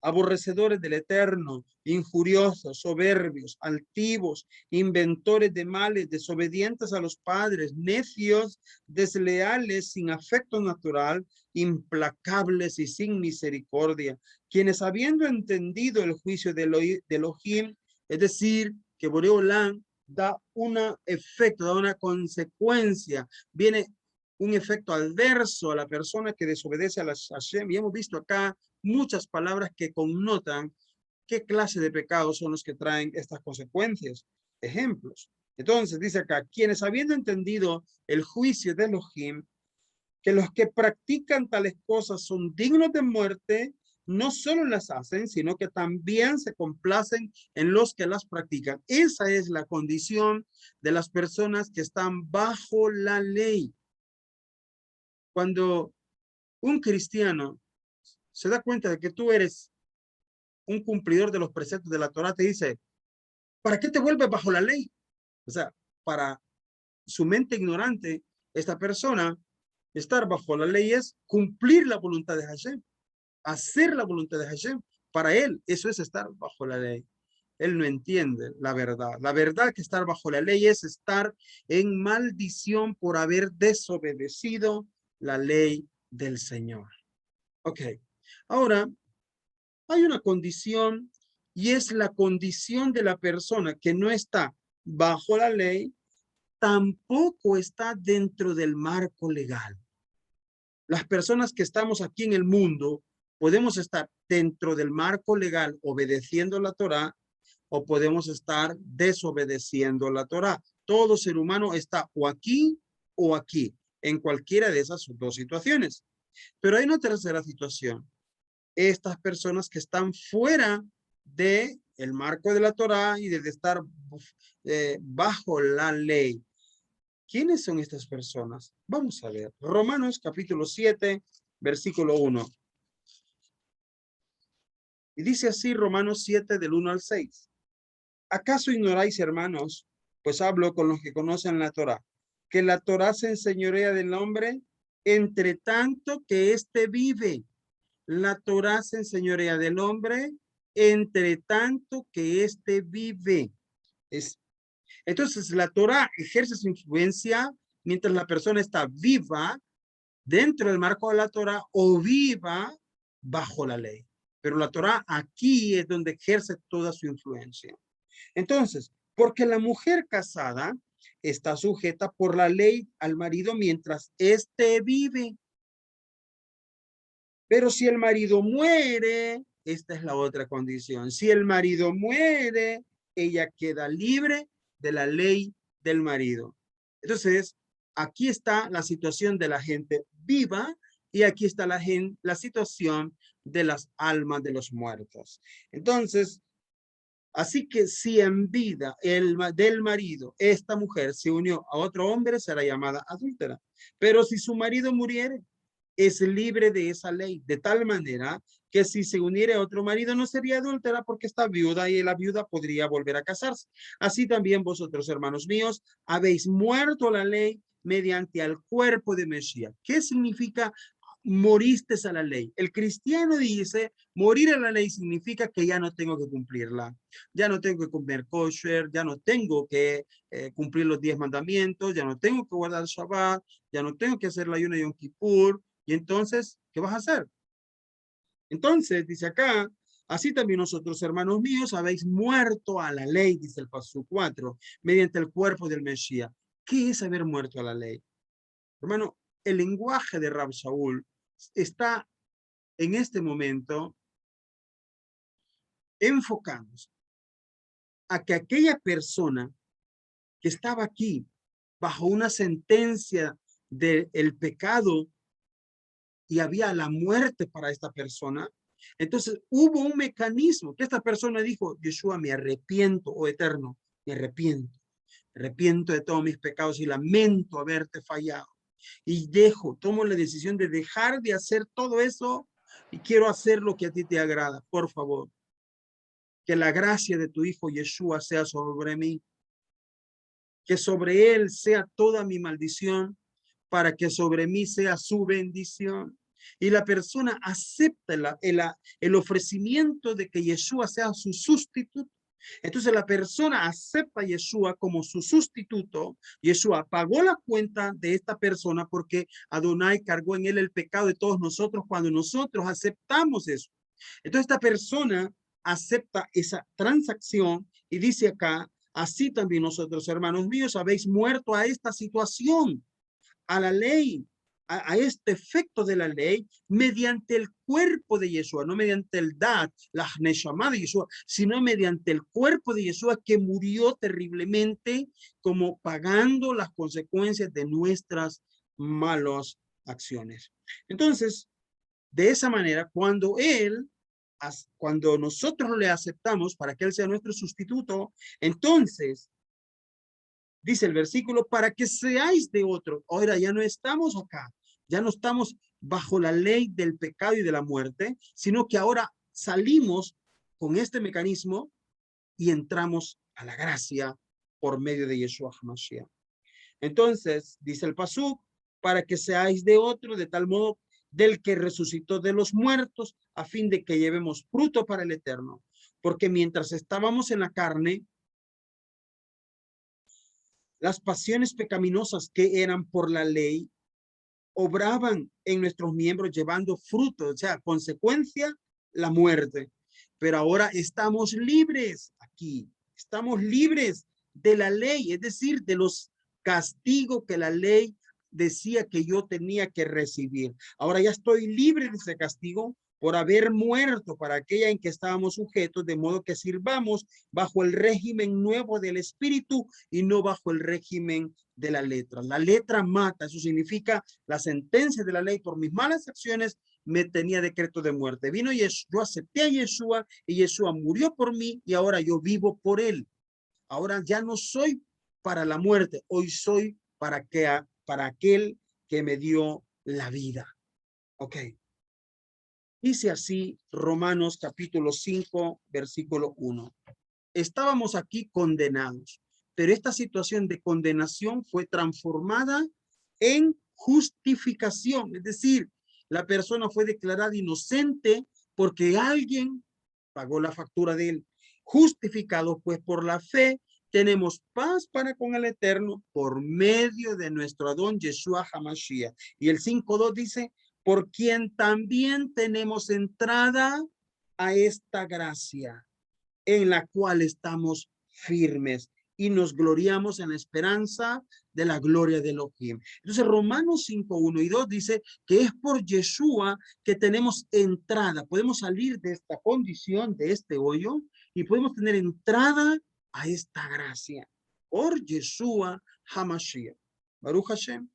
aborrecedores del Eterno, injuriosos, soberbios, altivos, inventores de males, desobedientes a los padres, necios, desleales, sin afecto natural, implacables y sin misericordia, quienes habiendo entendido el juicio de Elohim, es decir, que Boreolán da un efecto, da una consecuencia, viene un efecto adverso a la persona que desobedece a la Hashem, y hemos visto acá muchas palabras que connotan qué clase de pecados son los que traen estas consecuencias. Ejemplos. Entonces dice acá, quienes habiendo entendido el juicio de Elohim, que los que practican tales cosas son dignos de muerte, no solo las hacen, sino que también se complacen en los que las practican. Esa es la condición de las personas que están bajo la ley. Cuando un cristiano se da cuenta de que tú eres un cumplidor de los preceptos de la Torá, te dice, ¿para qué te vuelves bajo la ley? O sea, para su mente ignorante, esta persona, estar bajo la ley es cumplir la voluntad de Hashem, hacer la voluntad de Hashem. Para él, eso es estar bajo la ley. Él no entiende la verdad. La verdad que estar bajo la ley es estar en maldición por haber desobedecido la ley del Señor. Ok, ahora hay una condición, y es la condición de la persona que no está bajo la ley, tampoco está dentro del marco legal. Las personas que estamos aquí en el mundo podemos estar dentro del marco legal obedeciendo la Torá, o podemos estar desobedeciendo la Torá. Todo ser humano está o aquí, en cualquiera de esas dos situaciones. Pero hay una tercera situación. Estas personas que están fuera de el marco de la Torá y de estar bajo la ley. ¿Quiénes son estas personas? Vamos a ver. Romanos capítulo 7, versículo 1. Y dice así Romanos 7 del 1 al 6. ¿Acaso ignoráis, hermanos? Pues hablo con los que conocen la Torá, que la Torá se enseñorea del hombre entre tanto que éste vive. La Torá se enseñorea del hombre entre tanto que éste vive. Entonces, la Torá ejerce su influencia mientras la persona está viva dentro del marco de la Torá o viva bajo la ley. Pero la Torá aquí es donde ejerce toda su influencia. Entonces, porque la mujer casada está sujeta por la ley al marido mientras éste vive. Pero si el marido muere, esta es la otra condición. Si el marido muere, ella queda libre de la ley del marido. Entonces, aquí está la situación de la gente viva y aquí está la situación de las almas de los muertos. Entonces, así que si en vida del marido esta mujer se unió a otro hombre, será llamada adúltera. Pero si su marido muriere, es libre de esa ley, de tal manera que si se uniera a otro marido no sería adúltera porque está viuda y la viuda podría volver a casarse. Así también vosotros, hermanos míos, habéis muerto a la ley mediante al cuerpo de Mesías. ¿Qué significa moriste a la ley? El cristiano dice, morir a la ley significa que ya no tengo que cumplirla. Ya no tengo que comer kosher, ya no tengo que cumplir los 10 mandamientos, ya no tengo que guardar el Shabbat, ya no tengo que hacer la ayuno de Yom Kippur. Y entonces, ¿qué vas a hacer? Entonces, dice acá, así también nosotros, hermanos míos, habéis muerto a la ley, dice el paso 4, mediante el cuerpo del Mesías. ¿Qué es haber muerto a la ley? Hermano, el lenguaje de Rab Shaul está en este momento enfocándose a que aquella persona que estaba aquí bajo una sentencia del pecado y había la muerte para esta persona, entonces hubo un mecanismo que esta persona dijo, Yeshua, me arrepiento, oh Eterno, me arrepiento de todos mis pecados y lamento haberte fallado. Y tomo la decisión de dejar de hacer todo eso y quiero hacer lo que a ti te agrada. Por favor, que la gracia de tu Hijo Yeshua sea sobre mí, que sobre él sea toda mi maldición, para que sobre mí sea su bendición. Y la persona acepta el ofrecimiento de que Yeshua sea su sustituto. Entonces la persona acepta a Yeshua como su sustituto. Yeshua pagó la cuenta de esta persona porque Adonai cargó en él el pecado de todos nosotros cuando nosotros aceptamos eso. Entonces esta persona acepta esa transacción y dice acá, así también nosotros, hermanos míos, habéis muerto a esta situación, a la ley, a este efecto de la ley, mediante el cuerpo de Yeshua, no mediante el dat, la neshama de Yeshua, sino mediante el cuerpo de Yeshua que murió terriblemente, como pagando las consecuencias de nuestras malas acciones. Entonces, de esa manera, cuando nosotros le aceptamos para que él sea nuestro sustituto, entonces dice el versículo, para que seáis de otro. Ahora ya no estamos acá, ya no estamos bajo la ley del pecado y de la muerte, sino que ahora salimos con este mecanismo y entramos a la gracia por medio de Yeshua HaMashiach. Entonces, dice el Pasuk, para que seáis de otro, de tal modo del que resucitó de los muertos, a fin de que llevemos fruto para el eterno. Porque mientras estábamos en la carne, las pasiones pecaminosas que eran por la ley obraban en nuestros miembros llevando fruto, o sea, consecuencia, la muerte. Pero ahora estamos libres aquí, estamos libres de la ley, es decir, de los castigos que la ley decía que yo tenía que recibir. Ahora ya estoy libre de ese castigo por haber muerto para aquella en que estábamos sujetos, de modo que sirvamos bajo el régimen nuevo del espíritu y no bajo el régimen de la letra. La letra mata, eso significa la sentencia de la ley por mis malas acciones me tenía decreto de muerte. Vino Yeshua, yo acepté a Yeshua y Yeshua murió por mí y ahora yo vivo por él. Ahora ya no soy para la muerte, hoy soy para aquel que me dio la vida. Ok. Dice así Romanos capítulo 5, versículo 1. Estábamos aquí condenados, pero esta situación de condenación fue transformada en justificación. Es decir, la persona fue declarada inocente porque alguien pagó la factura de él. Justificado pues por la fe, tenemos paz para con el Eterno por medio de nuestro Adón Yeshua HaMashiach. Y el 5.2 dice, por quien también tenemos entrada a esta gracia en la cual estamos firmes y nos gloriamos en la esperanza de la gloria de Elohim. Entonces Romanos 5, 1 y 2 dice que es por Yeshua que tenemos entrada. Podemos salir de esta condición, de este hoyo, y podemos tener entrada a esta gracia. Por Yeshua HaMashiach. Baruch Hashem.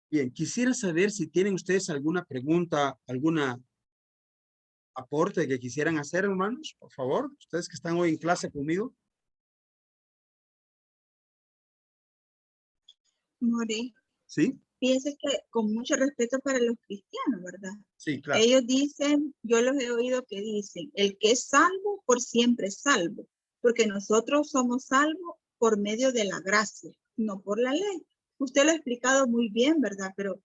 Bien, quisiera saber si tienen ustedes alguna pregunta, alguna aporte que quisieran hacer, hermanos, por favor. Ustedes que están hoy en clase conmigo. More, ¿Sí? piense que con mucho respeto para los cristianos, ¿verdad? Sí, claro. Ellos dicen, yo los he oído que dicen, el que es salvo por siempre es salvo, porque nosotros somos salvos por medio de la gracia, no por la ley. Usted lo ha explicado muy bien, ¿verdad? Pero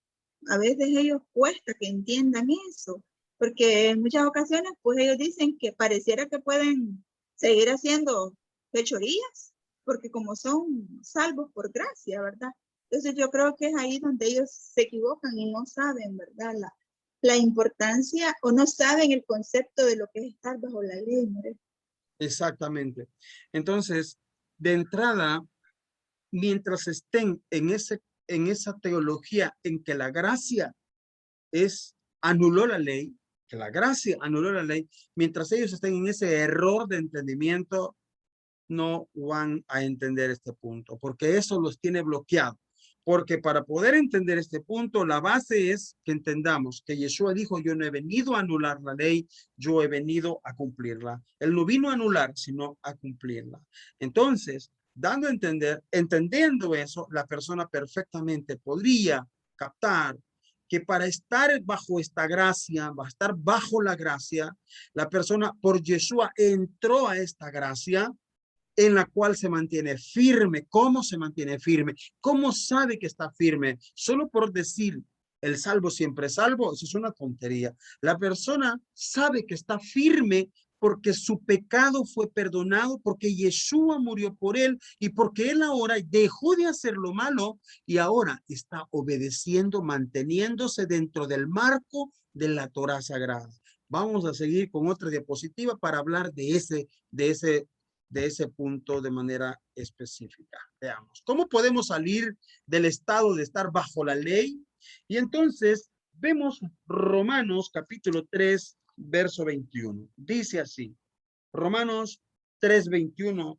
a veces ellos cuesta que entiendan eso, porque en muchas ocasiones, pues ellos dicen que pareciera que pueden seguir haciendo fechorías, porque como son salvos por gracia, ¿verdad? Entonces yo creo que es ahí donde ellos se equivocan y no saben, ¿verdad? La importancia o no saben el concepto de lo que es estar bajo la ley, ¿no? Exactamente. Entonces, de entrada, mientras estén en esa teología en que la gracia anuló la ley, que la gracia anuló la ley, mientras ellos estén en ese error de entendimiento, no van a entender este punto, porque eso los tiene bloqueados. Porque para poder entender este punto, la base es que entendamos que Yeshua dijo, yo no he venido a anular la ley, yo he venido a cumplirla. Él no vino a anular, sino a cumplirla. Entonces, dando a entender, entendiendo eso, la persona perfectamente podría captar que para estar bajo esta gracia, va a estar bajo la gracia, la persona por Yeshua entró a esta gracia, en la cual se mantiene firme. ¿Cómo se mantiene firme? ¿Cómo sabe que está firme? Solo por decir el salvo siempre es salvo, eso es una tontería. La persona sabe que está firme porque su pecado fue perdonado, porque Yeshua murió por él y porque él ahora dejó de hacer lo malo y ahora está obedeciendo, manteniéndose dentro del marco de la Torá sagrada. Vamos a seguir con otra diapositiva para hablar de ese punto de manera específica. Veamos, ¿cómo podemos salir del estado de estar bajo la ley? Y entonces vemos Romanos capítulo 3, verso 21. Dice así, Romanos 3, 21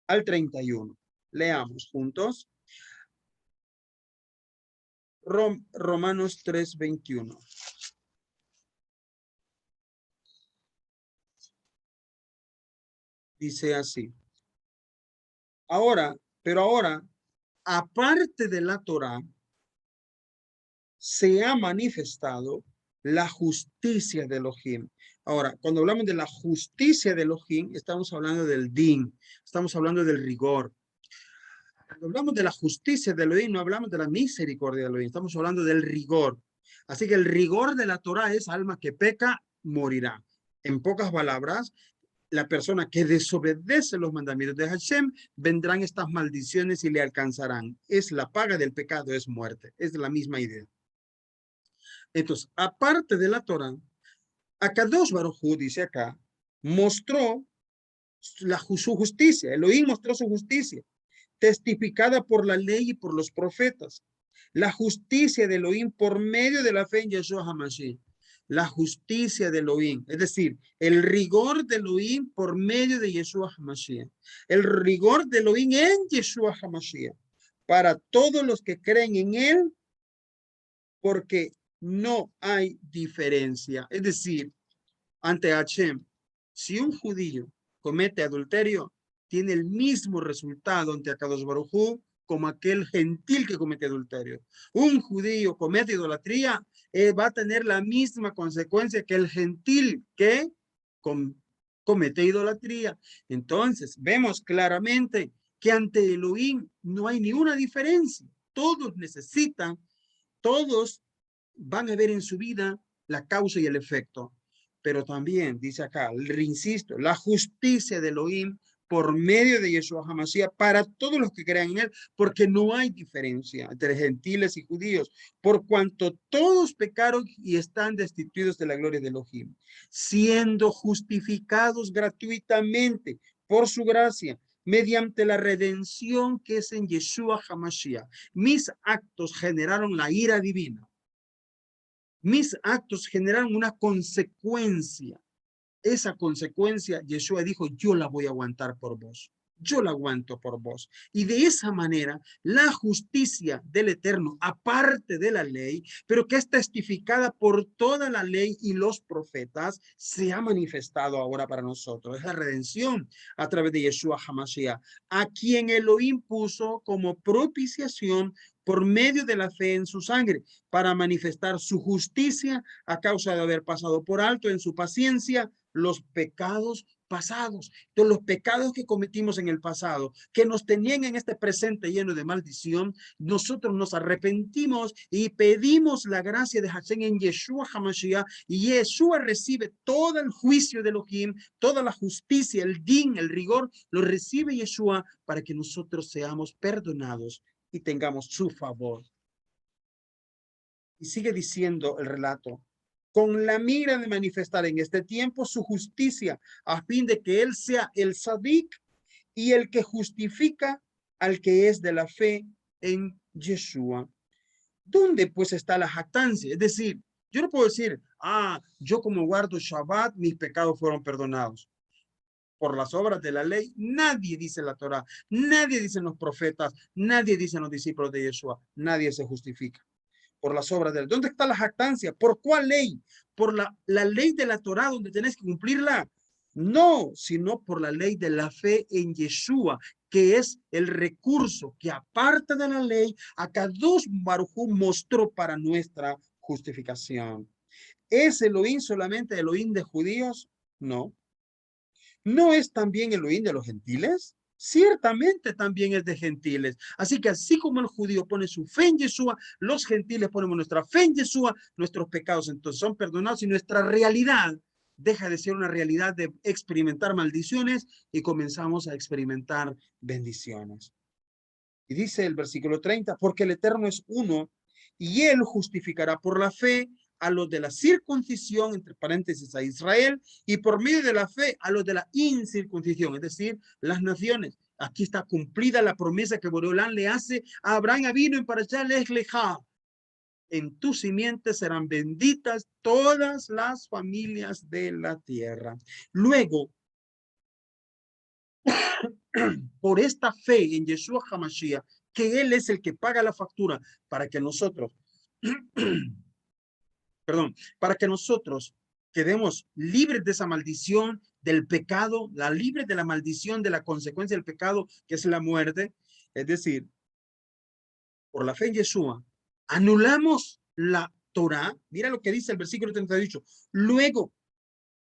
al 31. Leamos juntos. Romanos 3, 21. Dice así. Pero ahora, aparte de la Torá, se ha manifestado la justicia de Elohim. Ahora, cuando hablamos de la justicia de Elohim, estamos hablando del din, estamos hablando del rigor. Cuando hablamos de la justicia de Elohim, no hablamos de la misericordia de Elohim, estamos hablando del rigor. Así que el rigor de la Torah es alma que peca, morirá. En pocas palabras, la persona que desobedece los mandamientos de Hashem, vendrán estas maldiciones y le alcanzarán. Es la paga del pecado, es muerte. Es la misma idea. Entonces, aparte de la Torah, Akadosh Baruj Hu, dice acá, mostró su justicia. Elohim mostró su justicia, testificada por la ley y por los profetas. La justicia de Elohim por medio de la fe en Yeshua HaMashiach. La justicia de Elohim, es decir, el rigor de Elohim por medio de Yeshua HaMashiach. El rigor de Elohim en Yeshua HaMashiach. Para todos los que creen en él, porque no hay diferencia. Es decir, ante Hashem, si un judío comete adulterio, tiene el mismo resultado ante Akadosh Baruj Hu como aquel gentil que comete adulterio. Un judío comete idolatría, va a tener la misma consecuencia que el gentil que comete idolatría. Entonces, vemos claramente que ante Elohim no hay ni una diferencia. Todos necesitan, todos van a ver en su vida la causa y el efecto. Pero también, dice acá, insisto, la justicia de Elohim por medio de Yeshua HaMashiach para todos los que crean en él, porque no hay diferencia entre gentiles y judíos, por cuanto todos pecaron y están destituidos de la gloria de Elohim, siendo justificados gratuitamente por su gracia, mediante la redención que es en Yeshua HaMashiach. Mis actos generaron la ira divina. Mis actos generaron una consecuencia. Esa consecuencia, Yeshua dijo, yo la voy a aguantar por vos. Yo la aguanto por vos. Y de esa manera, la justicia del Eterno, aparte de la ley, pero que es testificada por toda la ley y los profetas, se ha manifestado ahora para nosotros. Es la redención a través de Yeshua HaMashiach, a quien Elohim puso como propiciación por medio de la fe en su sangre, para manifestar su justicia a causa de haber pasado por alto en su paciencia los pecados pasados. Entonces, los pecados que cometimos en el pasado, que nos tenían en este presente lleno de maldición, nosotros nos arrepentimos y pedimos la gracia de Hashem en Yeshua HaMashiach, y Yeshua recibe todo el juicio de Elohim, toda la justicia, el din, el rigor, lo recibe Yeshua para que nosotros seamos perdonados y tengamos su favor. Y sigue diciendo el relato, con la mira de manifestar en este tiempo su justicia, a fin de que él sea el Sadik y el que justifica al que es de la fe en Yeshua. ¿Dónde pues está la jactancia? Es decir, yo no puedo decir, yo como guardo Shabbat, mis pecados fueron perdonados. Por las obras de la ley, nadie dice la Torah, nadie dicen los profetas, nadie dicen los discípulos de Yeshua, nadie se justifica por las obras de él. ¿Dónde está la jactancia? ¿Por cuál ley? ¿Por la ley de la Torah donde tenés que cumplirla? No, sino por la ley de la fe en Yeshua, que es el recurso que aparte de la ley, Akadosh Baruj Hu mostró para nuestra justificación. ¿Es Elohim solamente Elohim de judíos? No. ¿No es también Elohim de los gentiles? Ciertamente también es de gentiles. Así que así como el judío pone su fe en Yeshua, los gentiles ponemos nuestra fe en Yeshua, nuestros pecados entonces son perdonados y nuestra realidad deja de ser una realidad de experimentar maldiciones y comenzamos a experimentar bendiciones. Y dice el versículo 30, porque el Eterno es uno y él justificará por la fe a los de la circuncisión, entre paréntesis, a Israel, y por medio de la fe a los de la incircuncisión, es decir, las naciones. Aquí está cumplida la promesa que Boreolán le hace a Abraham Avinu en Parashá Lech Lecha. En tu simiente serán benditas todas las familias de la tierra. Luego, por esta fe en Yeshua HaMashiach, que él es el que paga la factura para que nosotros para que nosotros quedemos libres de esa maldición del pecado, libres de la maldición de la consecuencia del pecado, que es la muerte. Es decir, por la fe en Yeshua, anulamos la Torah. Mira lo que dice el versículo 38. Luego,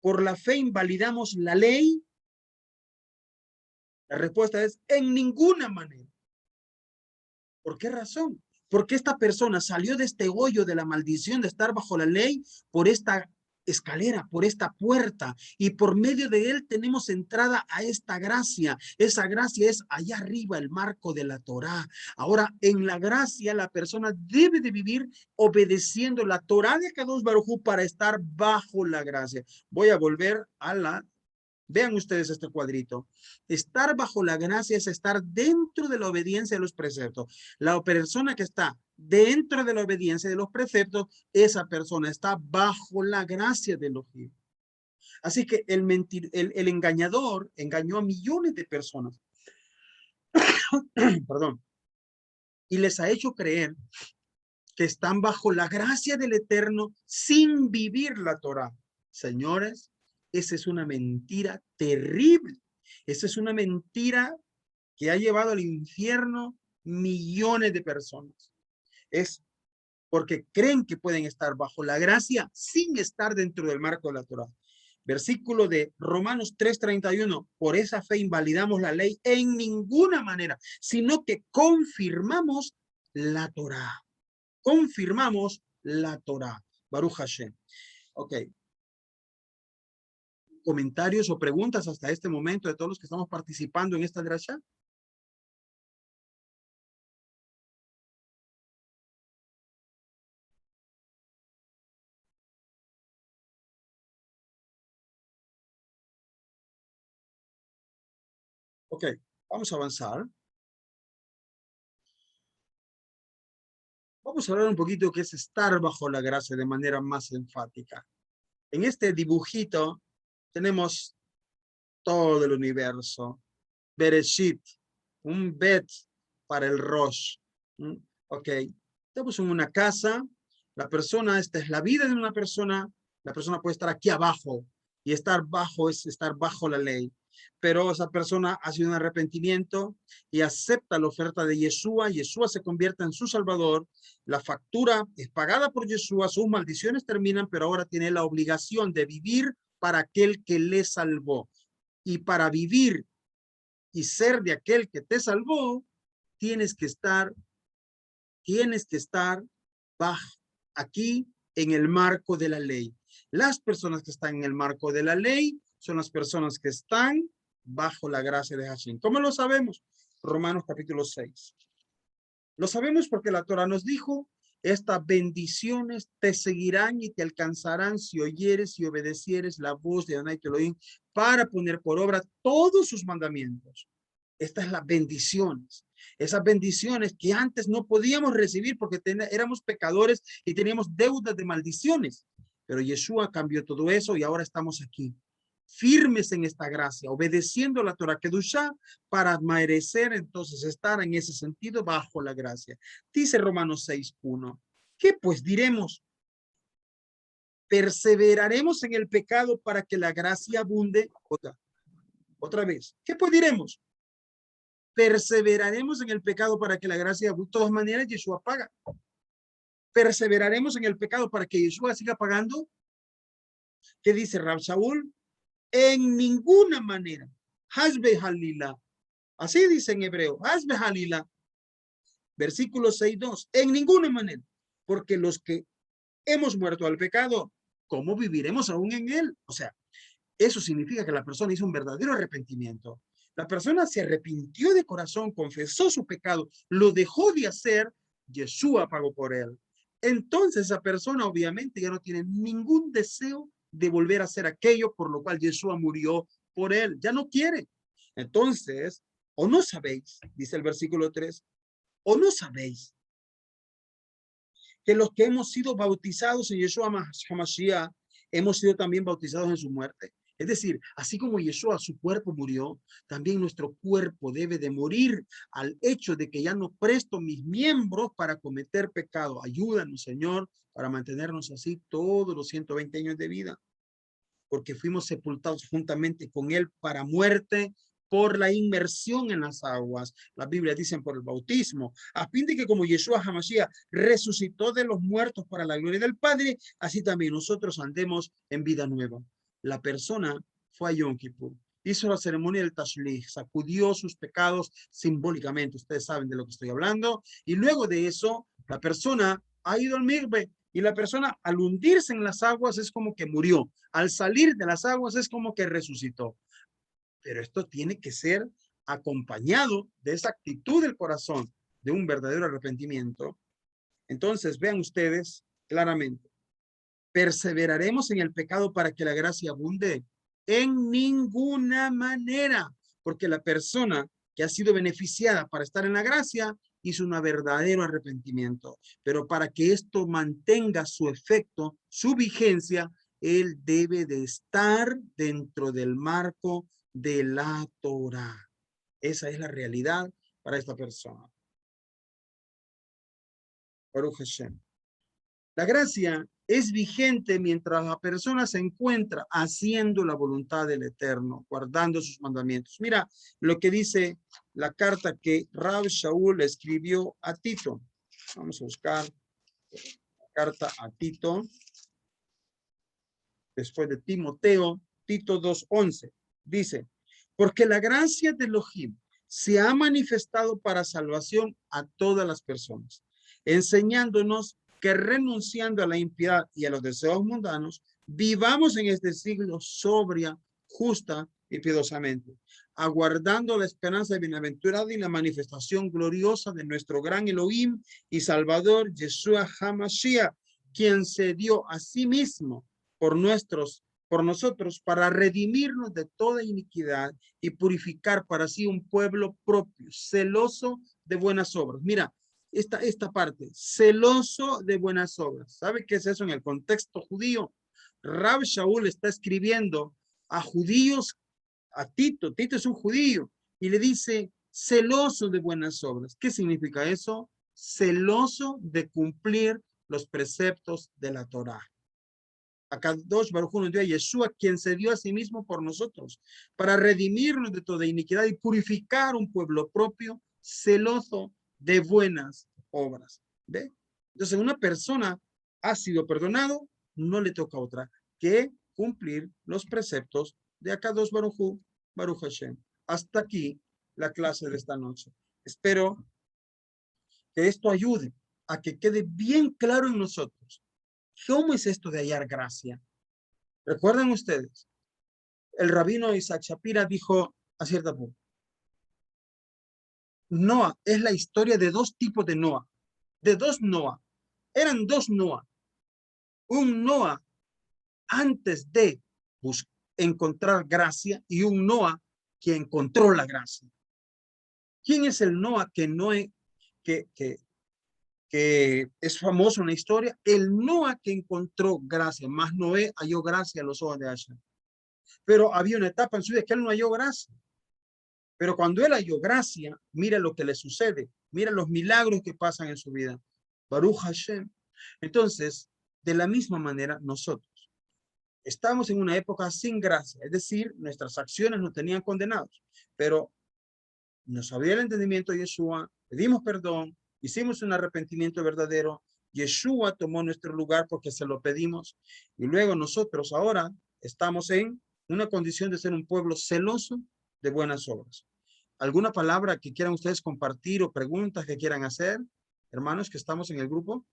por la fe invalidamos la ley. La respuesta es en ninguna manera. ¿Por qué razón? Porque esta persona salió de este hoyo de la maldición de estar bajo la ley por esta escalera, por esta puerta, y por medio de él tenemos entrada a esta gracia. Esa gracia es allá arriba, el marco de la Torá. Ahora, en la gracia, la persona debe de vivir obedeciendo la Torá de Akadosh Baruj Hu para estar bajo la gracia. Voy a volver a la... Vean ustedes este cuadrito. Estar bajo la gracia es estar dentro de la obediencia de los preceptos. La persona que está dentro de la obediencia de los preceptos, esa persona está bajo la gracia de Elohim. Así que el engañador engañó a millones de personas. Perdón. Y les ha hecho creer que están bajo la gracia del Eterno sin vivir la Torah. Señores, esa es una mentira terrible. Esa es una mentira que ha llevado al infierno millones de personas. Es porque creen que pueden estar bajo la gracia sin estar dentro del marco de la Torah. Versículo de Romanos 3:31. Por esa fe invalidamos la ley en ninguna manera, sino que confirmamos la Torah. Confirmamos la Torah. Baruch Hashem. Ok. comentarios o preguntas hasta este momento de todos los que estamos participando en esta drasha? Ok, vamos a avanzar. Vamos a hablar un poquito de qué es estar bajo la gracia de manera más enfática. En este dibujito tenemos todo el universo. Bereshit, un bet para el Rosh. Ok, estamos en una casa, la persona, esta es la vida de una persona, la persona puede estar aquí abajo, y estar bajo es estar bajo la ley. Pero esa persona hace un arrepentimiento y acepta la oferta de Yeshua. Yeshua se convierte en su Salvador. La factura es pagada por Yeshua. Sus maldiciones terminan, pero ahora tiene la obligación de vivir para aquel que le salvó. Y para vivir y ser de aquel que te salvó, tienes que estar bajo, aquí en el marco de la ley. Las personas que están en el marco de la ley son las personas que están bajo la gracia de Hashem. ¿Cómo lo sabemos? Romanos capítulo 6. Lo sabemos porque la Torah nos dijo, estas bendiciones te seguirán y te alcanzarán si oyeres y obedecieres la voz de Adonai Elohim para poner por obra todos sus mandamientos. Estas son las bendiciones. Esas bendiciones que antes no podíamos recibir porque éramos pecadores y teníamos deudas de maldiciones. Pero Yeshua cambió todo eso y ahora estamos aquí, firmes en esta gracia, obedeciendo la Torah Kedushá para merecer entonces estar en ese sentido bajo la gracia. Dice Romanos 6:1. ¿Qué pues diremos? ¿Perseveraremos en el pecado para que la gracia abunde? Otra vez. ¿Qué pues diremos? Perseveraremos en el pecado para que la gracia, de todas maneras, Yeshua paga. Perseveraremos en el pecado para que Yeshua siga pagando. ¿Qué dice Rab Shaul? En ninguna manera. Hasbe halila. Así dice en hebreo. Hasbe halila. Versículo 6:2. En ninguna manera. Porque los que hemos muerto al pecado, ¿cómo viviremos aún en él? O sea, eso significa que la persona hizo un verdadero arrepentimiento. La persona se arrepintió de corazón, confesó su pecado, lo dejó de hacer, Yeshua pagó por él. Entonces esa persona obviamente ya no tiene ningún deseo de volver a hacer aquello por lo cual Yeshua murió por él. Ya no quiere. Entonces, o no sabéis, dice el versículo 3, o no sabéis que los que hemos sido bautizados en Yeshua HaMashiach, hemos sido también bautizados en su muerte. Es decir, así como Yeshua, su cuerpo murió, también nuestro cuerpo debe de morir al hecho de que ya no presto mis miembros para cometer pecado. Ayúdanos, Señor, para mantenernos así todos los 120 años de vida, porque fuimos sepultados juntamente con Él para muerte por la inmersión en las aguas. La Biblia dice por el bautismo, a fin de que como Yeshua HaMashiach resucitó de los muertos para la gloria del Padre, así también nosotros andemos en vida nueva. La persona fue a Yom Kippur, hizo la ceremonia del Tashlich, sacudió sus pecados simbólicamente, ustedes saben de lo que estoy hablando, y luego de eso, la persona ha ido al mikve, y la persona al hundirse en las aguas es como que murió, al salir de las aguas es como que resucitó. Pero esto tiene que ser acompañado de esa actitud del corazón, de un verdadero arrepentimiento. Entonces, vean ustedes claramente, ¿perseveraremos en el pecado para que la gracia abunde? En ninguna manera, porque la persona que ha sido beneficiada para estar en la gracia hizo un verdadero arrepentimiento. Pero para que esto mantenga su efecto, su vigencia, él debe de estar dentro del marco de la Torah. Esa es la realidad para esta persona. Baruch Hashem. La gracia es vigente mientras la persona se encuentra haciendo la voluntad del Eterno, guardando sus mandamientos. Mira lo que dice la carta que Rab Shaul escribió a Tito. Vamos a buscar la carta a Tito. Después de Timoteo, Tito 2:11. Dice, porque la gracia de Elohim se ha manifestado para salvación a todas las personas, enseñándonos que renunciando a la impiedad y a los deseos mundanos, vivamos en este siglo sobria, justa y piadosamente, aguardando la esperanza bienaventurada y la manifestación gloriosa de nuestro gran Elohim y Salvador, Yeshua HaMashiach, quien se dio a sí mismo por nosotros para redimirnos de toda iniquidad y purificar para sí un pueblo propio, celoso de buenas obras. Mira, esta parte, celoso de buenas obras. ¿Sabe qué es eso en el contexto judío? Rab Shaul está escribiendo a judíos, a Tito es un judío, y le dice, celoso de buenas obras. ¿Qué significa eso? Celoso de cumplir los preceptos de la Torá. Akadosh Baruj Hu nos dio a Yeshua, quien se dio a sí mismo por nosotros, para redimirnos de toda iniquidad y purificar un pueblo propio, celoso de buenas obras. ¿Ve? Entonces, una persona ha sido perdonado, no le toca otra que cumplir los preceptos de Akadosh Baruj Hu, Baruch Hashem. Hasta aquí la clase de esta noche. Espero que esto ayude a que quede bien claro en nosotros. ¿Cómo es esto de hallar gracia? ¿Recuerdan ustedes? El rabino Isaac Shapira dijo a cierta punto, Noah es la historia de dos tipos de Noah, de dos Noah. Eran dos Noah. Un Noah antes de encontrar gracia y un Noah que encontró la gracia. ¿Quién es el Noah que es famoso en la historia? El Noah que encontró gracia, más Noé halló gracia a los ojos de Hashem. Pero había una etapa en su vida que él no halló gracia. Pero cuando él halló gracia, mira lo que le sucede, mira los milagros que pasan en su vida. Baruch Hashem. Entonces, de la misma manera, nosotros estamos en una época sin gracia, es decir, nuestras acciones nos tenían condenados, pero nos abrió el entendimiento de Yeshua, pedimos perdón, hicimos un arrepentimiento verdadero, Yeshua tomó nuestro lugar porque se lo pedimos, y luego nosotros ahora estamos en una condición de ser un pueblo celoso de buenas obras. ¿Alguna palabra que quieran ustedes compartir o preguntas que quieran hacer? Hermanos que estamos en el grupo.